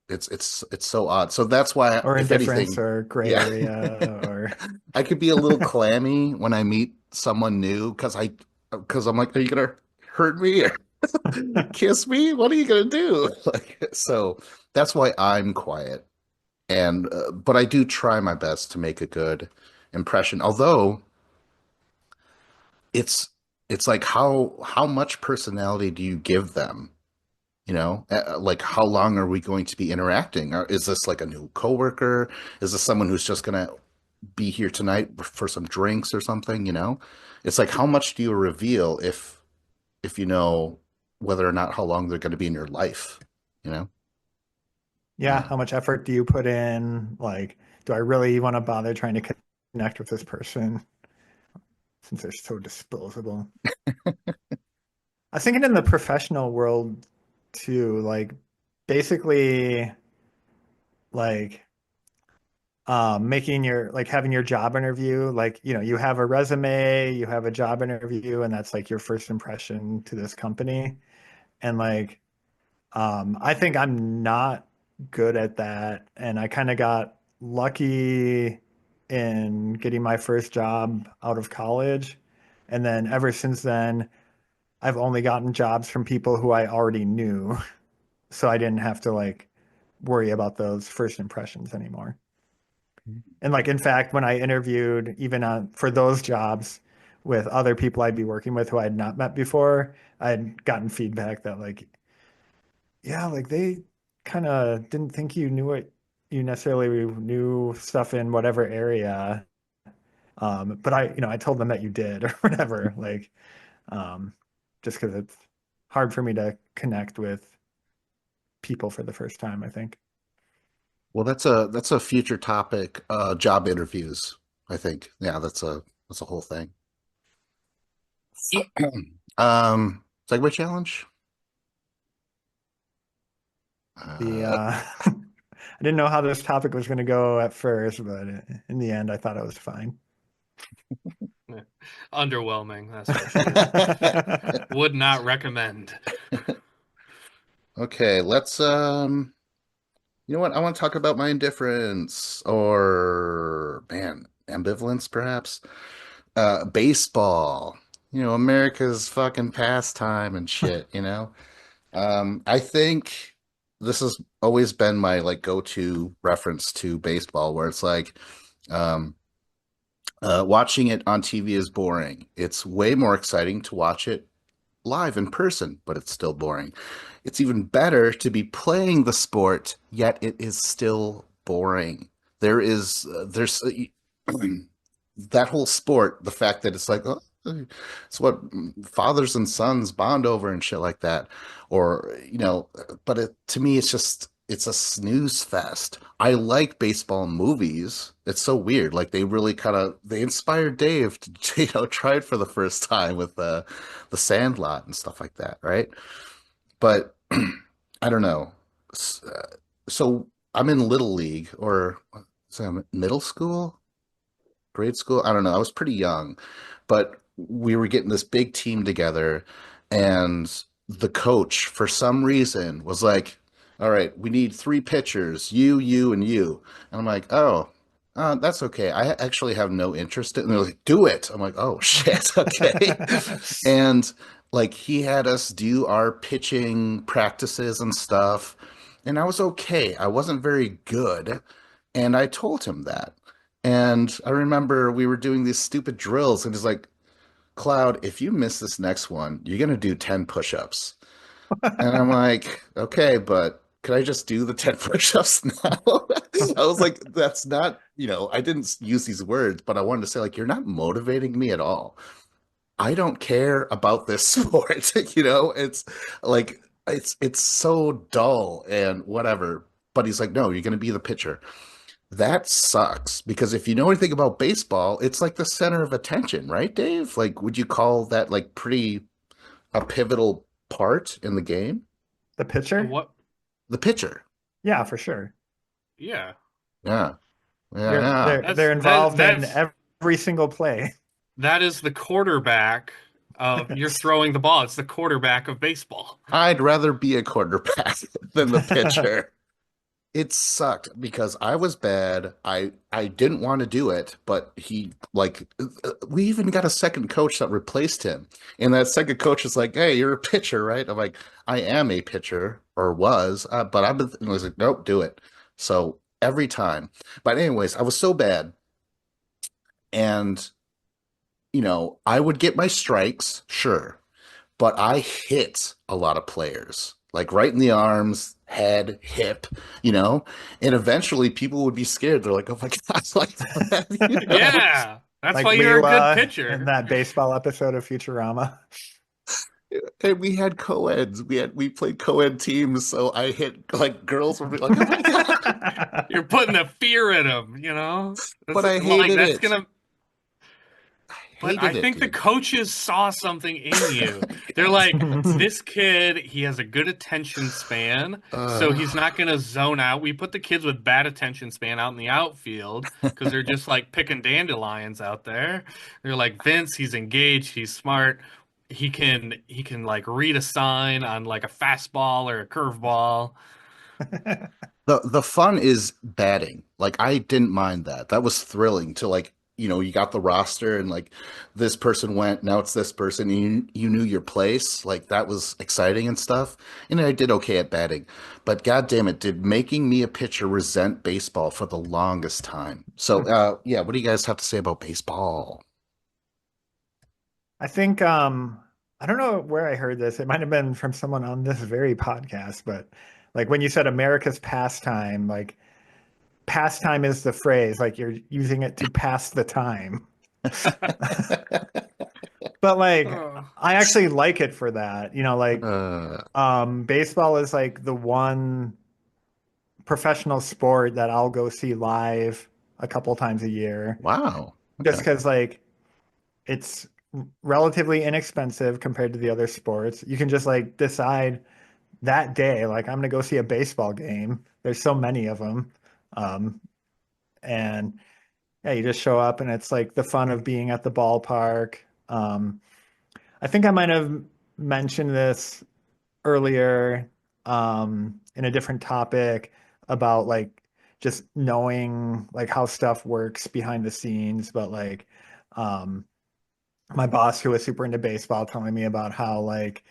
it's so odd. So that's why, Or if indifference anything, or gray yeah, area or I could be a little clammy when I meet someone new because I'm like, are you gonna hurt me or kiss me? What are you gonna do? Like, so that's why I'm quiet. And but I do try my best to make a good impression. Although it's it's like how much personality do you give them? Like how long are we going to be interacting? Or is this like a new coworker? Is this someone who's just gonna be here tonight for some drinks or something? It's like how much do you reveal if you know whether or not how long they're going to be in your life, you know? yeah, Yeah. how much effort do you put in? Like, do I really want to bother trying to connect with this person since they're so disposable? I was thinking in the professional world too, like basically like making your like having your job interview, like you have a resume, you have a job interview, and that's like your first impression to this company. And like I think I'm not good at that, and I kind of got lucky in getting my first job out of college, and then ever since then I've only gotten jobs from people who I already knew, so I didn't have to like worry about those first impressions anymore. And like in fact, when I interviewed even for those jobs with other people I'd be working with who I had not met before, I had gotten feedback that like, yeah, like kind of didn't think you knew it. You necessarily knew stuff in whatever area. But I told them that you did or whatever, like, um, just because it's hard for me to connect with people for the first time, I think. Well, that's a future topic, job interviews, I think. Yeah, that's a whole thing. Segway challenge. The Uh, I didn't know how this topic was going to go at first, but in the end, I thought it was fine. Yeah. Underwhelming, that's for sure. Would not recommend. okay, let's you know what? I want to talk about my indifference or man, ambivalence perhaps. Baseball. You know, America's fucking pastime and shit, you know? I think this has always been my like go-to reference to baseball where it's like um watching it on TV is boring. It's way more exciting to watch it live in person, but it's still boring. It's even better to be playing the sport, yet it is still boring. There's that whole sport, the fact that it's like, oh, it's what fathers and sons bond over and shit like that. Or, you know, but to me, it's a snooze fest. I like baseball movies. It's so weird. Like they really they inspired Dave to, try it for the first time with the Sandlot and stuff like that, right? But I don't know. So I'm in Little League or so I'm middle school, grade school. I don't know. I was pretty young, but we were getting this big team together, and the coach, for some reason, was like, "All right, we need three pitchers, you, and you." And I'm like, "Oh, that's okay. I actually have no interest in." And they're like, "Do it." I'm like, "Oh shit, okay." And like he had us do our pitching practices and stuff, and I was okay. I wasn't very good, and I told him that. And I remember we were doing these stupid drills, and he's like, Cloud, if you miss this next one, you're gonna do 10 push-ups. And I'm like, okay, but could I just do the 10 push-ups now? I was like, that's not, I didn't use these words, but I wanted to say, like, you're not motivating me at all. I don't care about this sport, it's like it's so dull and whatever. But he's like, no, you're gonna be the pitcher. That sucks because if you know anything about baseball, it's like the center of attention, right, Dave? Like, would you call that like pretty a pivotal part in the game? The pitcher? What? The pitcher. Yeah, for sure. Yeah. Yeah. Yeah. They're Yeah. they're they're involved in every single play. That is the quarterback of you're throwing the ball. It's the quarterback of baseball. I'd rather be a quarterback than the pitcher. It sucked because I was bad. I didn't want to do it, but we even got a second coach that replaced him. And that second coach is like, "Hey, you're a pitcher, right?" I'm like, "I am a pitcher or was, but I've been." And I was like, "Nope, do it." So every time. But anyways, I was so bad, and I would get my strikes, sure, but I hit a lot of players, like right in the arms, head, hip, and eventually people would be scared. They're like, "Oh my God," like that. Yeah. That's Like why you're a good Leela in pitcher. that baseball episode of Futurama. And we had co-eds. We played co-ed teams, so I hit like girls would be like, "Oh my God." You're putting the fear in them. But That's I like hated that's it. gonna I But I hated it, think the dude. coaches saw something in you. They're like, this kid, he has a good attention span, so Uh, he's not going to zone out. We put the kids with bad attention span out in the outfield because they're just like picking dandelions out there. They're like, Vince, he's engaged, he's smart. He can like read a sign on like a fastball or a curveball. the fun is batting. Like I didn't mind that. That was thrilling to like, you got the roster and like this person went, now it's this person, and you knew your place. Like that was exciting and stuff. And I did okay at batting. But god damn it, did making me a pitcher resent baseball for the longest time. So yeah, what do you guys have to say about baseball? I think I don't know where I heard this. It might have been from someone on this very podcast, but Like when you said America's pastime, like pastime is the phrase, like you're using it to pass the time. But like Oh. I actually like it for that. Like Uh, baseball is like the one professional sport that I'll go see live a couple times a year wow. just Okay. because like it's relatively inexpensive compared to the other sports. You can just like decide that day, like I'm gonna go see a baseball game. There's so many of them. Um, and yeah, you just show up and it's like the fun of being at the ballpark. I think I might have mentioned this earlier in a different topic about like just knowing like how stuff works behind the scenes, but like um, my boss who was super into baseball telling me about how like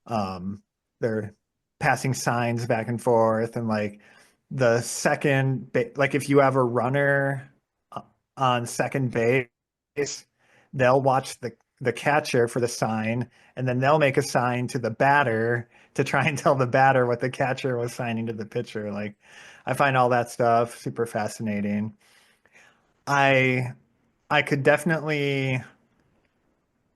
um, they're passing signs back and forth and like the like if you have a runner uh, on second base, they'll watch the catcher for the sign and then they'll make a sign to the batter to try and tell the batter what the catcher was signing to the pitcher. Like I find all that stuff super fascinating. I could definitely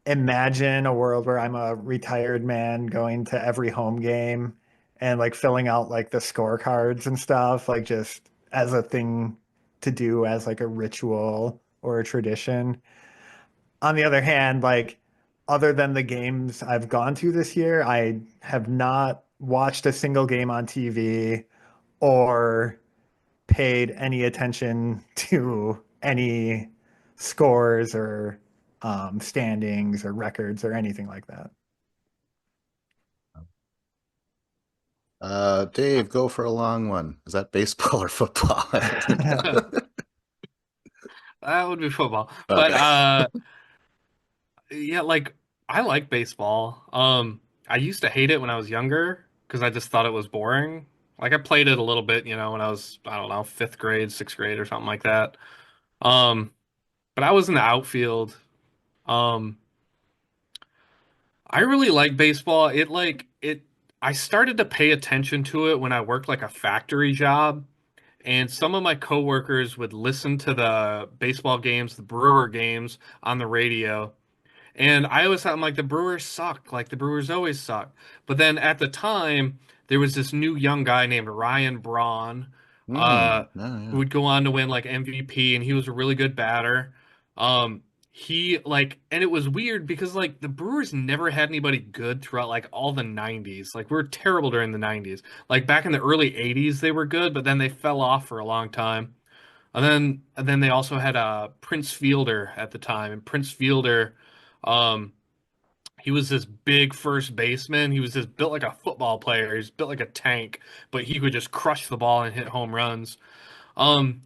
imagine a world where I'm a retired man going to every home game and like filling out like the scorecards and stuff, like just as a thing to do as like a ritual or a tradition. On the other hand, like other than the games I've gone to this year, I have not watched a single game on TV or paid any attention to any scores or standings or records or anything like that. Dave, go for a long one. Is that baseball or football? I don't think. That would be football. But Okay. yeah, like I like baseball. I used to hate it when I was younger because I just thought it was boring. Like I played it a little bit, when I was, I don't know, fifth grade, sixth grade or something like that. Um, but I was in the outfield. Um, I really like baseball. I started to pay attention to it when I worked like a factory job, and some of my coworkers would listen to the baseball games, the Brewer games on the radio. And I always thought, I'm like, the Brewers suck. Like, the Brewers always suck. But then at the time, there was this new young guy named Ryan Braun, Yeah, who yeah. would go on to win like MVP, and he was a really good batter. And it was weird because like the Brewers never had anybody good throughout like all the 90s. Like, we were terrible during the 90s. Like, back in the early 80s, they were good, but then they fell off for a long time. And then they also had Prince Fielder at the time, and Prince Fielder. Um, he was this big first baseman. He was just built like a football player. He's built like a tank, but he could just crush the ball and hit home runs. Um,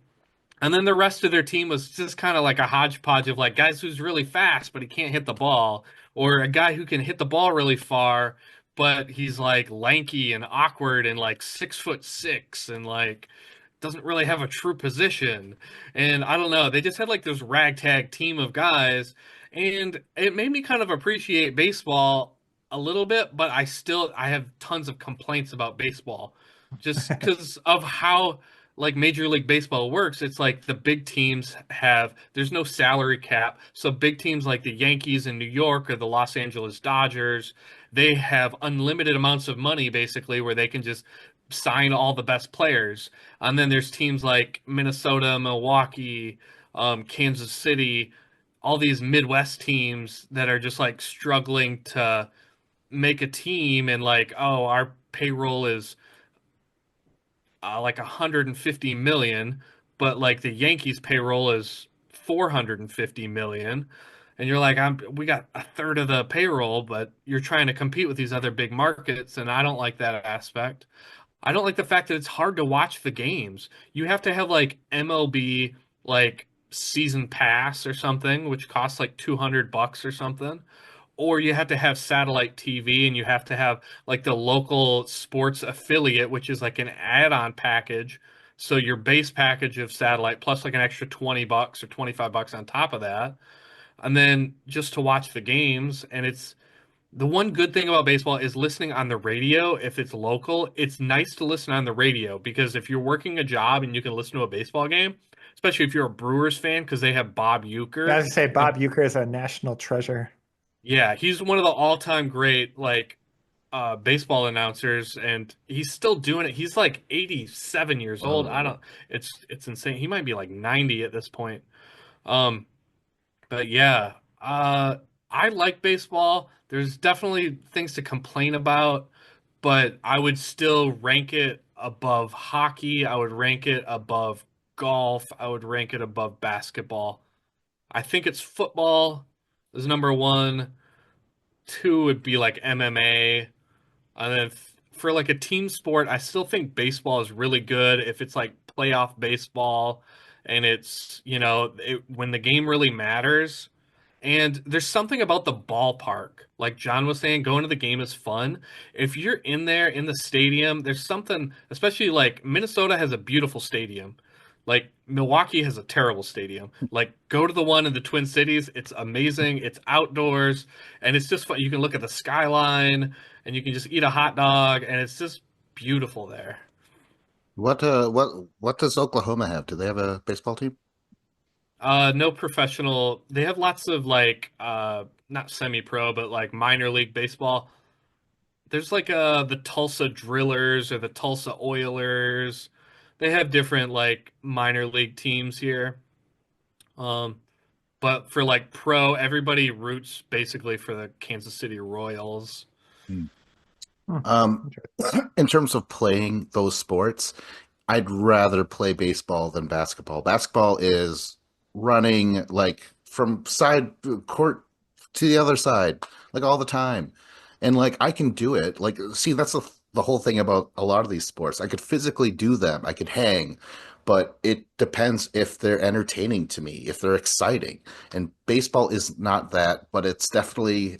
and then the rest of their team was just kind of like a hodgepodge of like guys who's really fast, but he can't hit the ball, or a guy who can hit the ball really far, but he's like lanky and awkward and like 6'6" and like doesn't really have a true position. And I don't know, they just had like this ragtag team of guys, and it made me kind of appreciate baseball a little bit, but I have tons of complaints about baseball just because of how like Major League Baseball works. It's like the big teams there's no salary cap. So big teams like the Yankees in New York or the Los Angeles Dodgers, they have unlimited amounts of money basically where they can just sign all the best players. And then there's teams like Minnesota, Milwaukee, Kansas City, all these Midwest teams that are just like struggling to make a team, and like, oh, our payroll is like 150 million, but like the Yankees payroll is 450 million. And you're like, we got a third of the payroll, but you're trying to compete with these other big markets, and I don't like that aspect. I don't like the fact that it's hard to watch the games. You have to have like MLB like season pass or something, which costs like $200 or something. Or you have to have satellite TV, and you have to have like the local sports affiliate, which is like an add-on package. So your base package of satellite plus like an extra $20 or $25 on top of that. And then just to watch the games, and The one good thing about baseball is listening on the radio. If it's local, it's nice to listen on the radio because if you're working a job and you can listen to a baseball game, especially if you're a Brewers fan, because they have Bob Yeah, I Uecker. was gonna say The Bob Uecker is a national treasure. Yeah, he's one of the all-time great baseball announcers, and he's still doing it. He's like 87 years old. I Whoa. don't. It's insane. He might be like 90 at this point. Um, but yeah, I like baseball. There's definitely things to complain about, but I would still rank it above hockey. I would rank it above golf. I would rank it above basketball. I think it's football is number one. Two would be like MMA. And then for like a team sport, I still think baseball is really good if it's like playoff baseball and when the game really matters. And there's something about the ballpark. Like John was saying, going to the game is fun. If you're in there in the stadium, there's something, especially like Minnesota has a beautiful stadium. Like Milwaukee has a terrible stadium. Like go to the one in the Twin Cities. It's amazing. It's outdoors and it's just fun. You can look at the skyline and you can just eat a hot dog and it's just beautiful there. What does Oklahoma have? Do they have a baseball team? No professional. They have lots of not semi-pro, but like minor league baseball. There's like the Tulsa Drillers or the Tulsa Oilers. They have different like minor league teams here. Um, but for like pro, everybody roots basically for the Kansas City Royals. Hmm. Hmm. Um, in terms of playing those sports, I'd rather play baseball than basketball. Basketball is running like from side court to the other side, like all the time. And like I can do it. Like, see, that's the whole thing about a lot of these sports. I could physically do them, I could hang, but it depends if they're entertaining to me, if they're exciting. And baseball is not that, but it's definitely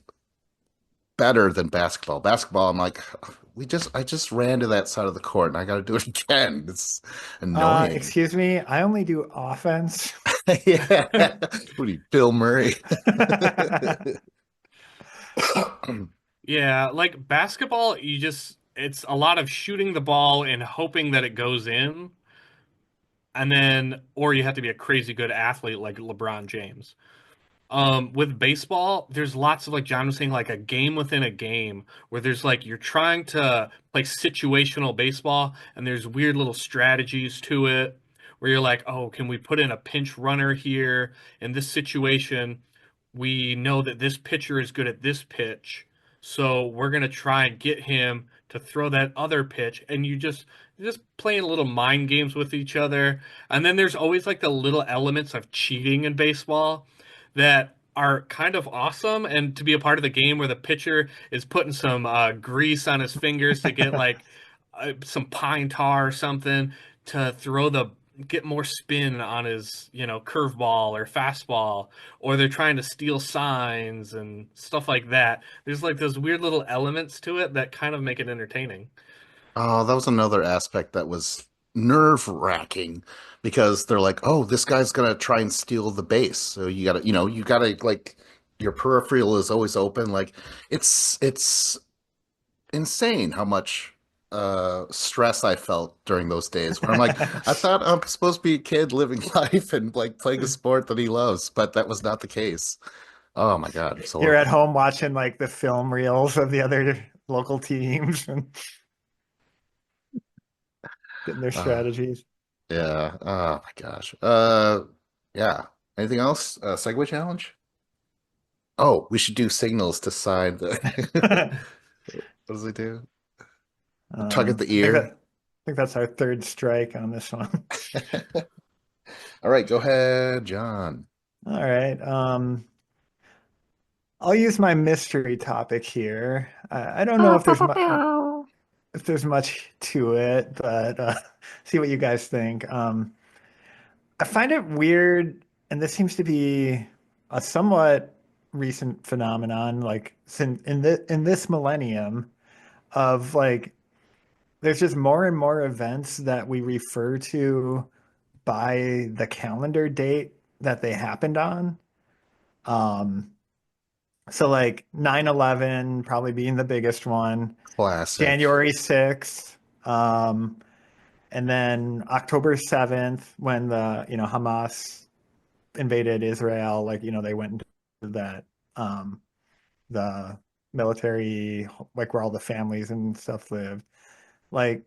better than basketball. Basketball, I'm like, I just ran to that side of the court and I got to do it again. It's annoying. Excuse me, I only do offense. Yeah. What are you, Bill Murray? Yeah, like basketball, it's a lot of shooting the ball and hoping that it goes in, and then or you have to be a crazy good athlete like LeBron James. With baseball, there's lots of like John was saying, like a game within a game where there's like you're trying to play situational baseball and there's weird little strategies to it where you're like, oh, can we put in a pinch runner here in this situation? We know that this pitcher is good at this pitch, so we're gonna try and get him to throw that other pitch, and you're just playing little mind games with each other. And then there's always like the little elements of cheating in baseball that are kind of awesome and to be a part of the game where the pitcher is putting some grease on his fingers to get like some pine tar or something to get more spin on his curveball or fastball, or they're trying to steal signs and stuff like that. There's like those weird little elements to it that kind of make it entertaining. Oh, that was another aspect that was nerve-wracking because they're like, oh, this guy's gonna try and steal the base. So you gotta like your peripheral is always open. Like it's insane how much stress I felt during those days where I'm like, I thought I'm supposed to be a kid living life and like playing a sport that he loves, but that was not the case. Oh my God, it's You're at horrible. home watching like the film reels of the other local teams and getting their Uh, strategies. yeah. Oh my gosh. Yeah. Anything else? Segue challenge? Oh, we should do signals to sign the what does he do? Tug at the I think ear. that's our third strike on this one. All right, go ahead, John. All right. I'll use my mystery topic here. I don't know if there's much to it, but see what you guys think. I find it weird, and this seems to be a somewhat recent phenomenon, like in this millennium, of like there's just more and more events that we refer to by the calendar date that they happened on. Um, So like 9/11 probably being the biggest one, Classic. January 6th, and then October 7th when Hamas invaded Israel, like, they went into that the military, like where all the families and stuff lived. Like,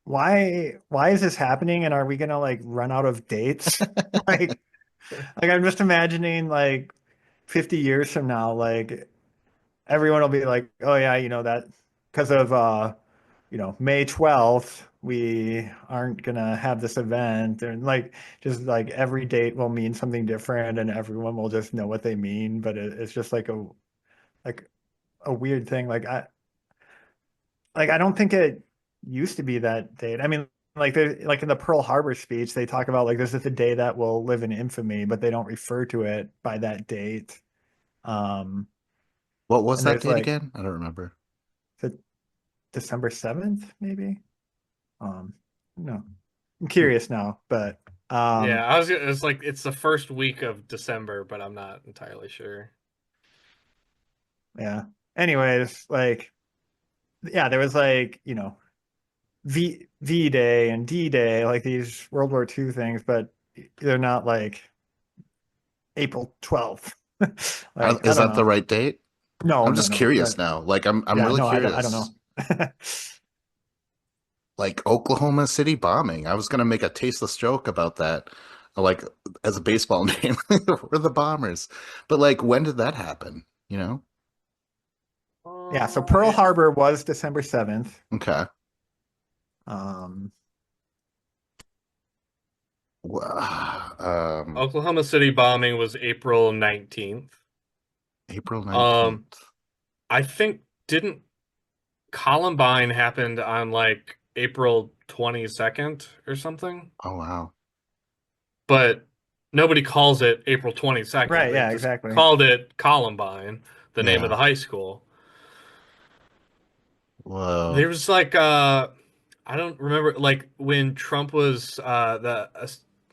why is this happening? And are we gonna like run out of dates? Like, I'm just imagining like 50 years from now, like everyone will be like, oh yeah, that because of May 12th, we aren't gonna have this event, and like just like every date will mean something different, and everyone will just know what they mean. But it's just like a weird thing. I don't think it used to be that date. I mean, like in the Pearl Harbor speech, they talk about like this is the day that will live in infamy, but they don't refer to it by that date. Um, What was and that there's date like again? I don't remember. the December 7th, maybe. Um, no, I'm Hmm. curious now, but Yeah, um, it's like it's the first week of December, but I'm not entirely sure. yeah. Anyways, like, yeah, there was like, V Day and D Day, like these World War II things, but they're not like April 12th. Like, I Is don't that the know. right date? No, I'm no, just no. curious now. Like I'm Yeah, really no, I don't curious. know. Like Oklahoma City bombing. I was gonna make a tasteless joke about that, like as a baseball name. We're the Bombers. But like, when did that happen? You know? Yeah, so Pearl It, Harbor was December 7th. Okay. Um, Um, Oklahoma City bombing was April 19th. April Um, 19th. I think didn't Columbine happened on like April 22nd or something, Oh wow. but nobody calls it April 22nd. right, They yeah, just exactly. called it Columbine, the name of Yeah. the high school. Whoa. There was like I don't remember like when Trump was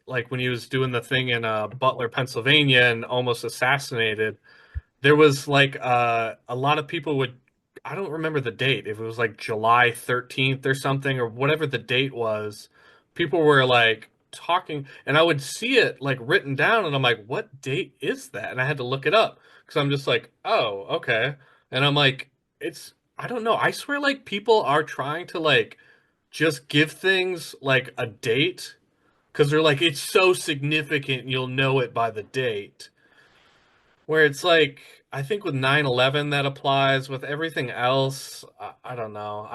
like when he was doing the thing in Butler, Pennsylvania and almost assassinated. There was like a lot of people would I don't remember the date, if it was like July 13th or something or whatever the date was. People were like talking and I would see it like written down and I'm like, what date is that? And I had to look it up because I'm just like, oh, okay. And I'm like, it's I don't know. I swear like people are trying to like just give things like a date because they're like, it's so significant, you'll know it by the date. Where it's like, I think with 9/11 that applies. With everything else, I don't know.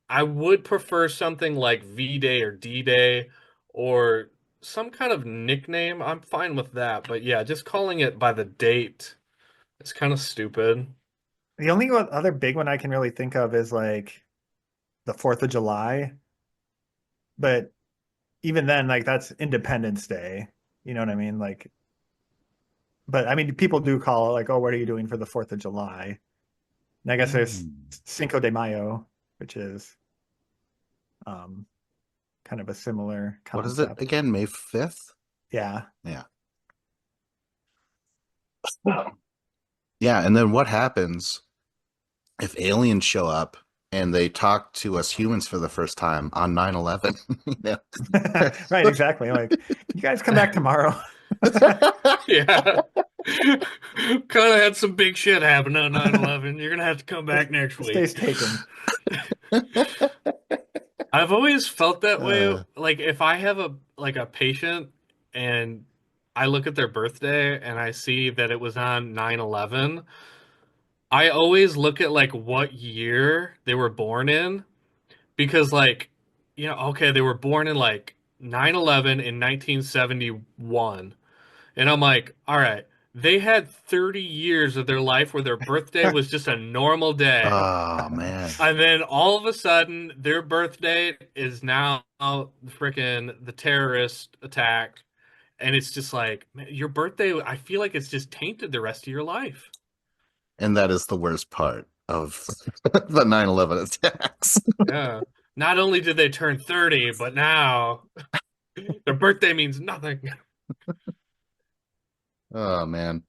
I would prefer something like V-Day or D-Day or some kind of nickname. I'm fine with that. But yeah, just calling it by the date is kind of stupid. The only other big one I can really think of is like the 4th of July, but even then, like that's Independence Day. You know what I mean? Like, but I mean, people do call it like, oh, what are you doing for the 4th of July? And I guess there's Hmm. Cinco de Mayo, which is um, kind of a similar What is it concept. again? May 5th? Yeah. Yeah. Yeah, and then what happens if aliens show up and they talk to us humans for the first time on 9/11? You know? Right, exactly. Like, you guys come back tomorrow. Yeah. Kind of had some big shit happen on 9/11. You're gonna have to come This back next this day's week. taken. I've always felt that way. Uh, Like if I have a patient and I look at their birthday and I see that it was on 9/11, I always look at like what year they were born in because like, okay, they were born in like 9/11 in 1971. And I'm like, all right, they had 30 years of their life where their birthday was just a normal day. oh man. And then all of a sudden, their birthday is now freaking the terrorist attack. And it's just like, man, your birthday, I feel like it's just tainted the rest of your life. And that is the worst part of the 9/11 attacks. Yeah. Not only did they turn 30, but now their birthday means nothing. Oh man.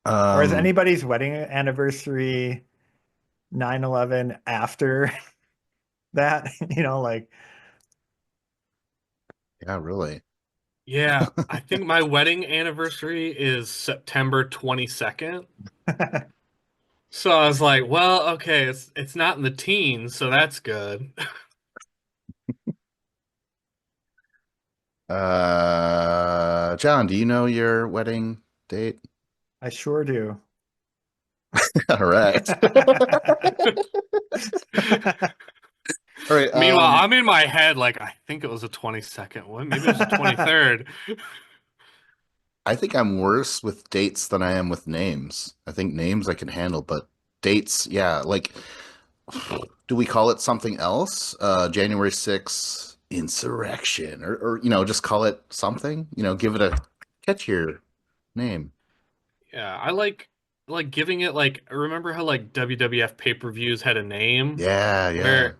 Or is Um, anybody's wedding anniversary 9/11 after that? Like yeah, really. Yeah, I think my wedding anniversary is September 22nd. So I was like, well, okay, it's not in the teens, so that's good. John, do you know your wedding date? I sure do. All right. All right. Meanwhile, I'm in my head like I think it was a 22nd one. Maybe it was a 23rd. I think I'm worse with dates than I am with names. I think names I can handle, but dates, yeah, like do we call it something else? January 6th insurrection or just call it something, give it a catchier name. Yeah, I like giving it like remember how like WWF pay-per-views had a name Yeah, yeah. where,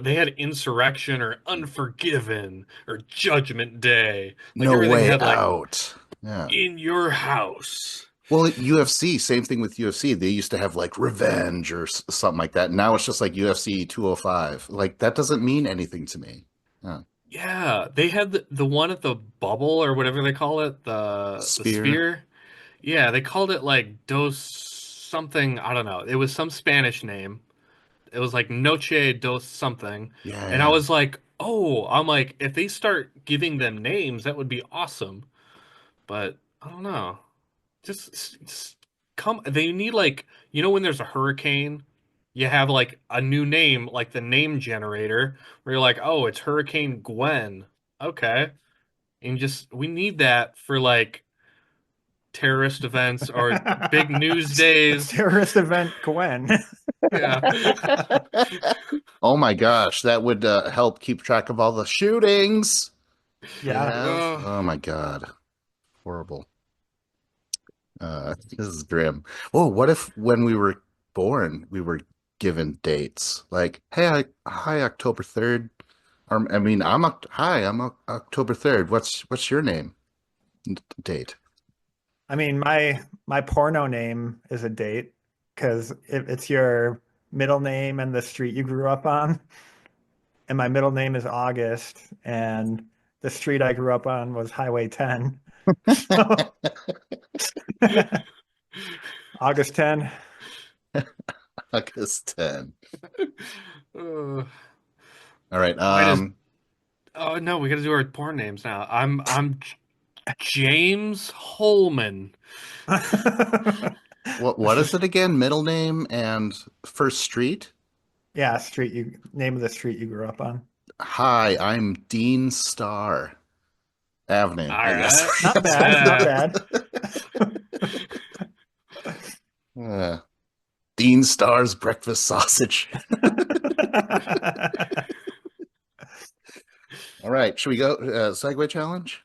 they had Insurrection or Unforgiven or Judgment Day. Like No everything way had like out. Yeah. in your house. Well, UFC, same thing with UFC. They used to have like revenge or something like that. Now it's just like UFC 205. Like that doesn't mean anything to me. Yeah. Yeah, they had the one at the bubble or whatever they call it, the Spear. sphere. Yeah, they called it like Dos something, I don't know. It was some Spanish name. It was like Noche dos something. Yeah, And I yeah. was like, "Oh, I'm like if they start giving them names, that would be awesome." But I don't know. Just come they need like, when there's a hurricane, you have like a new name, like the name generator, where you're like, "Oh, it's Hurricane Gwen." Okay. And just we need that for like terrorist events or big news days. Terrorist event Gwen. Yeah. Oh my gosh, that would help keep track of all the shootings they Yeah. have. Uh, Oh my God, horrible. This is grim. Oh, what if when we were born, we were given dates like, hey, hi, October 3rd. Or, I mean, I'm October 3rd. What's your name? Date. I mean, my porno name is a date because it's your middle name and the street you grew up on. And my middle name is August, and the street I grew up on was Highway 10. So August 10. August 10. uh, All right. mine is oh no, we got to do our porn names now. James Holman. What is it again? Middle name and first street? Yeah, street you name of the street you grew up on. Hi, I'm Dean Starr. Avenue, All I guess. right. Not bad, not Uh, bad. Uh, Dean Starr's breakfast sausage. All right, should we go segue challenge?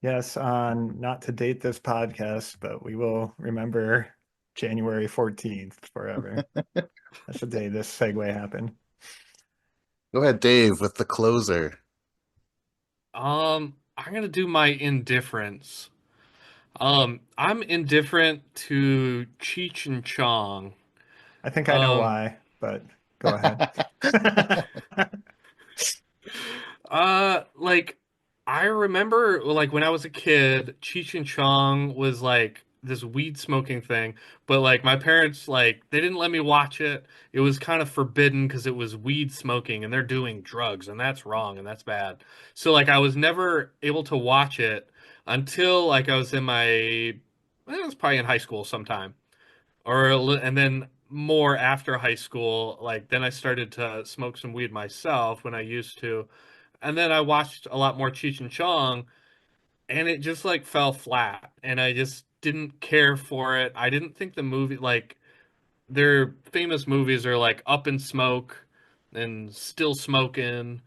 Yes, on not to date this podcast, but we will remember January 14th forever. That's the day this segue happened. Go ahead, Dave, with the closer. I'm gonna do my indifference. I'm indifferent to Cheech and Chong. I think I know Um, why, but go ahead. like I remember like when I was a kid, Cheech and Chong was like this weed smoking thing, but like my parents like they didn't let me watch it. It was kind of forbidden because it was weed smoking and they're doing drugs and that's wrong and that's bad. So like I was never able to watch it until like I was in I was probably in high school sometime and then more after high school, like then I started to smoke some weed myself when I used to. And then I watched a lot more Cheech and Chong, and it just like fell flat, and I just didn't care for it. I didn't think the movie like their famous movies are like Up in Smoke and Still Smoking,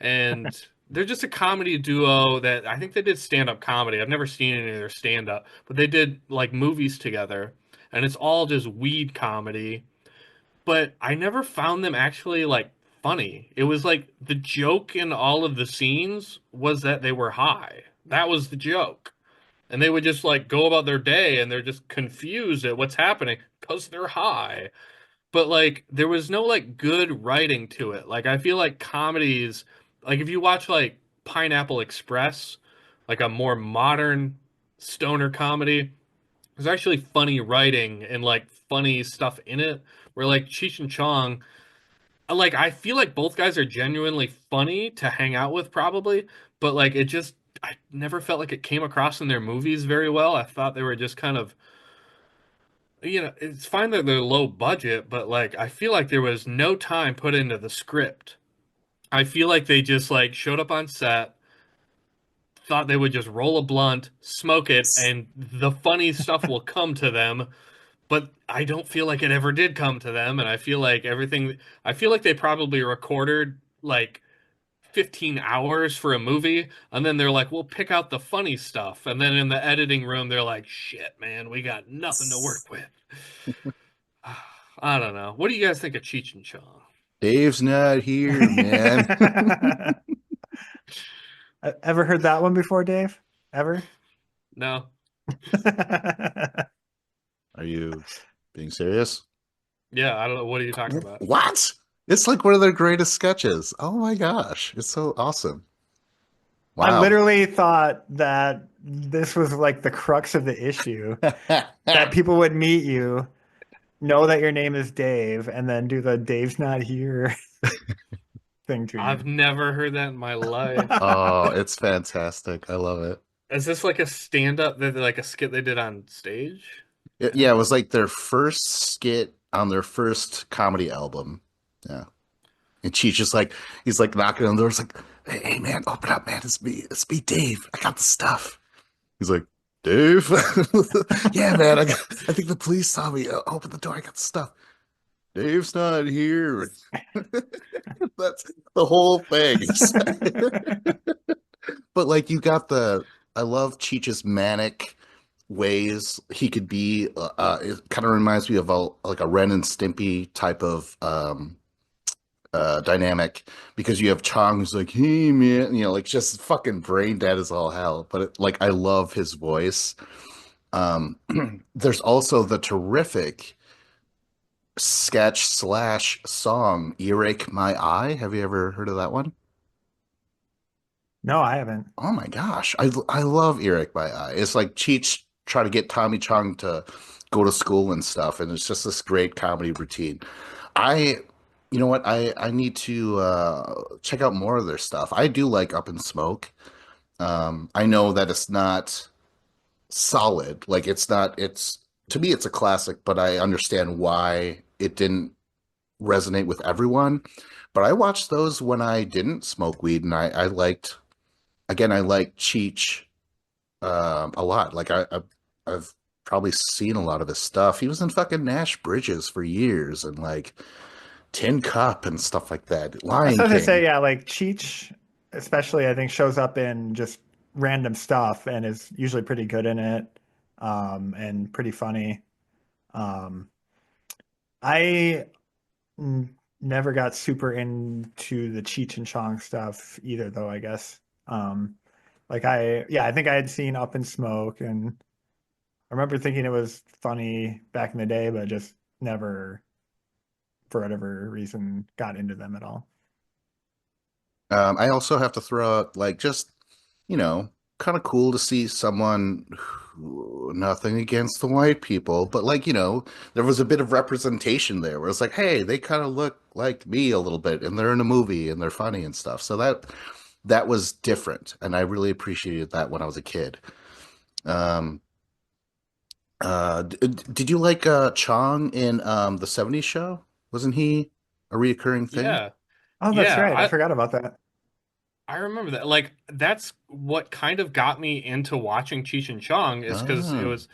and they're just a comedy duo that I think they did stand-up comedy. I've never seen any of their stand-up, but they did like movies together, and it's all just weed comedy. But I never found them actually like funny. It was like the joke in all of the scenes was that they were high. That was the joke. and they would just like go about their day and they're just confused at what's happening because they're high. But like there was no like good writing to it. Like I feel like comedies, like if you watch like Pineapple Express, like a more modern stoner comedy, there's actually funny writing and like funny stuff in it. Where like Cheech and Chong, like I feel like both guys are genuinely funny to hang out with probably, but like it just I never felt like it came across in their movies very well. I thought they were just kind of, it's fine that they're low budget, but like I feel like there was no time put into the script. I feel like they just like showed up on set, thought they would just roll a blunt, smoke it, and the funny stuff will come to them. But I don't feel like it ever did come to them, and I feel like they probably recorded like 15 hours for a movie, and then they're like, we'll pick out the funny stuff. And then in the editing room, they're like, shit, man, we got nothing to work with. I don't know. What do you guys think of Cheech and Chong? Dave's not here, man. Ever heard that one before, Dave? Ever? No. Are you being serious? Yeah, I don't know. What are you talking about? What? It's like one of their greatest sketches. Oh my gosh. It's so awesome. I Wow. literally thought that this was like the crux of the issue, that people would meet you, know that your name is Dave, and then do the Dave's not here thing to you. I've never heard that in my life. Oh, it's fantastic. I love it. Is this like a stand-up that like a skit they did on stage? Yeah, it was like their first skit on their first comedy album. Yeah. And she's just like, he's like knocking on the door. It's like, hey, man, open up, man. It's me. It's me, Dave. I got the stuff. He's like, Dave? Yeah, man. I think the police saw me. Open the door. I got the stuff. Dave's not here. That's the whole thing. But like, you got I love Cheech's manic ways he could be. It kind of reminds me of like a Ren and Stimpy type of dynamic, because you have Chong who's like, hey man, like just fucking brain dead as all hell. But like I love his voice. Um, there's also the terrific sketch slash song Earache My Eye. Have you ever heard of that one? No, I haven't. Oh my gosh, I love Earache My Eye. It's like Cheech try to get Tommy Chong to go to school and stuff, and it's just this great comedy routine. I You know what? I need to check out more of their stuff. I do like Up in Smoke. I know that it's not solid. Like it's to me it's a classic, but I understand why it didn't resonate with everyone. But I watched those when I didn't smoke weed, and I liked, again, I like Cheech a lot. Like I've probably seen a lot of his stuff. He was in fucking Nash Bridges for years, and like Tin Cup and stuff like that. I was Lion going to say, King. yeah, like Cheech, especially, I think shows up in just random stuff and is usually pretty good in it, and pretty funny. Um, I never got super into the Cheech and Chong stuff either, though, I guess. Like yeah, I think I had seen Up in Smoke, and I remember thinking it was funny back in the day, but just never, for whatever reason, got into them at all. I also have to throw out like just, you know, kind of cool to see someone who, nothing against the white people, but like, there was a bit of representation there where it's like, hey, they kind of look like me a little bit and they're in a movie and they're funny and stuff. So that was different, and I really appreciated that when I was a kid. Um, did you like Chong in the '70s show? Wasn't he a reoccurring thing? Yeah. Oh, that's Yeah, right. I forgot about that. I remember that. Like that's what kind of got me into watching Cheech and Chong is because it Oh. was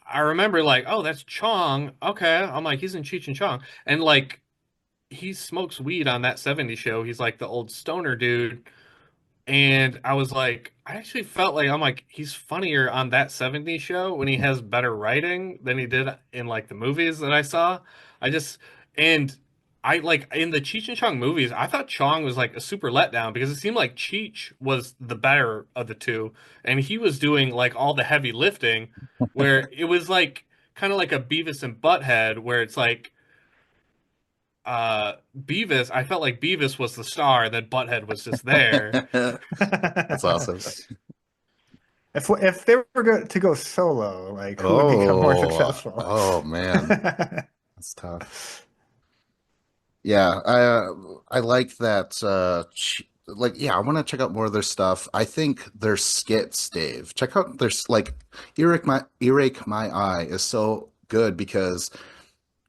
I remember like, oh, that's Chong. Okay. I'm like, he's in Cheech and Chong. And like he smokes weed on that '70s show. He's like the old stoner dude. And I was like, I actually felt like I'm like, he's funnier on that '70s show when he has better writing than he did in like the movies that I saw. I just and I like in the Cheech and Chong movies, I thought Chong was like a super letdown because it seemed like Cheech was the better of the two, and he was doing like all the heavy lifting, where it was like kind of like a Beavis and Butthead, where it's like Beavis, I felt like Beavis was the star, then Butthead was just there. That's awesome. If they were to go solo, like who would become more Oh, successful? oh man, that's tough. Yeah, I like that. Like, yeah, I want to check out more of their stuff. I think their skits, Dave. Check out like Earache My Eye is so good because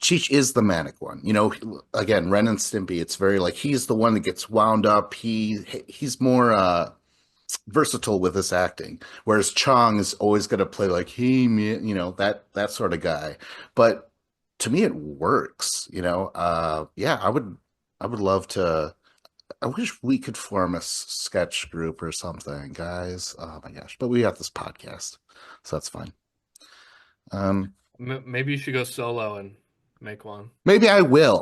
Cheech is the manic one. You know, again, Ren and Stimpy. It's very like he's the one that gets wound up. He's more versatile with his acting, whereas Chong is always going to play like he, me, you know, that sort of guy. But to me, it works. You know, yeah, I would love to. I wish we could form a sketch group or something, guys. Oh my gosh, but we got this podcast, so that's fine. Um, Maybe you should go solo and make one. maybe I will.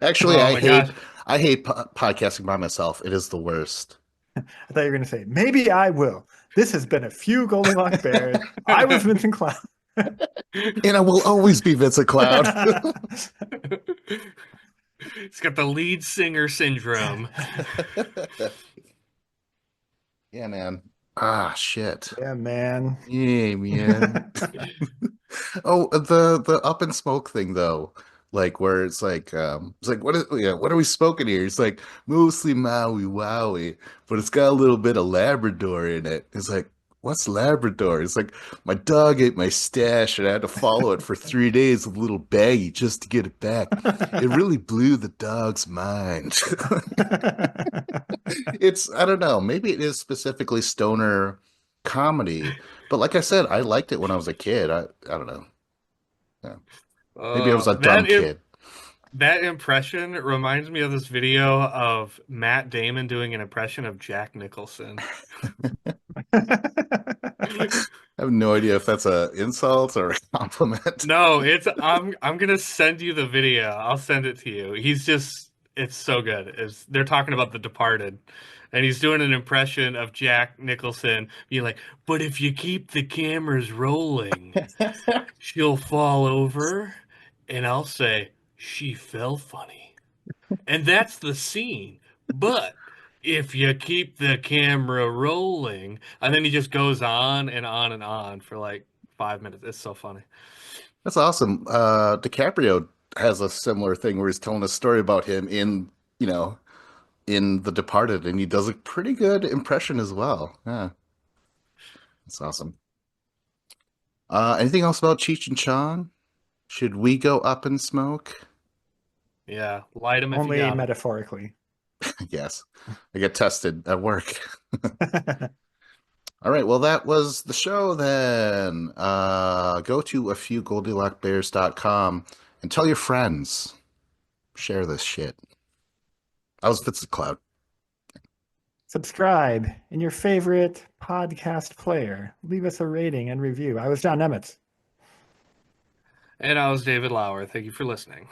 Actually, Oh my gosh. I hate podcasting by myself. It is the worst. I thought you were going to say, maybe I will. This has been a few Goldilock Bears. I was Vincent Cloud. And I will always be Vincent Cloud. It's got the lead singer syndrome. Yeah, man. Ah, shit. Yeah, man. Yeah, man. Oh, the up in smoke thing though, like where it's like what are we smoking here? It's like mostly Maui Wowie, but it's got a little bit of Labrador in it. It's like what's Labrador? It's like my dog ate my stash and I had to follow it for 3 days with a little baggie just to get it back. It really blew the dog's mind. It's I don't know, maybe it is specifically stoner comedy, but like I said, I liked it when I was a kid. I don't know. Yeah. Maybe I was a dumb kid. That impression reminds me of this video of Matt Damon doing an impression of Jack Nicholson. I have no idea if that's a insult or a compliment. No, it's I'm gonna send you the video. I'll send it to you. He's just it's so good. They're talking about The Departed, and he's doing an impression of Jack Nicholson being like, "But if you keep the cameras rolling, she'll fall over, and I'll say she fell funny." And that's the scene. But if you keep the camera rolling, and then he just goes on and on and on for like 5 minutes. It's so funny. That's awesome. DiCaprio has a similar thing where he's telling a story about him in, you know, in The Departed, and he does a pretty good impression as well. Yeah, that's awesome. Anything else about Cheech and Chong? Should we go up in smoke? Yeah, light him if you Only got him. metaphorically. Yes. I get tested at work. All right, well, that was the show then. Go to a few goldilockbears.com and tell your friends. Share this shit. I was Vincent Cloud. Subscribe in your favorite podcast player. Leave us a rating and review. I was John Nemitz. And I was David Lauer. Thank you for listening.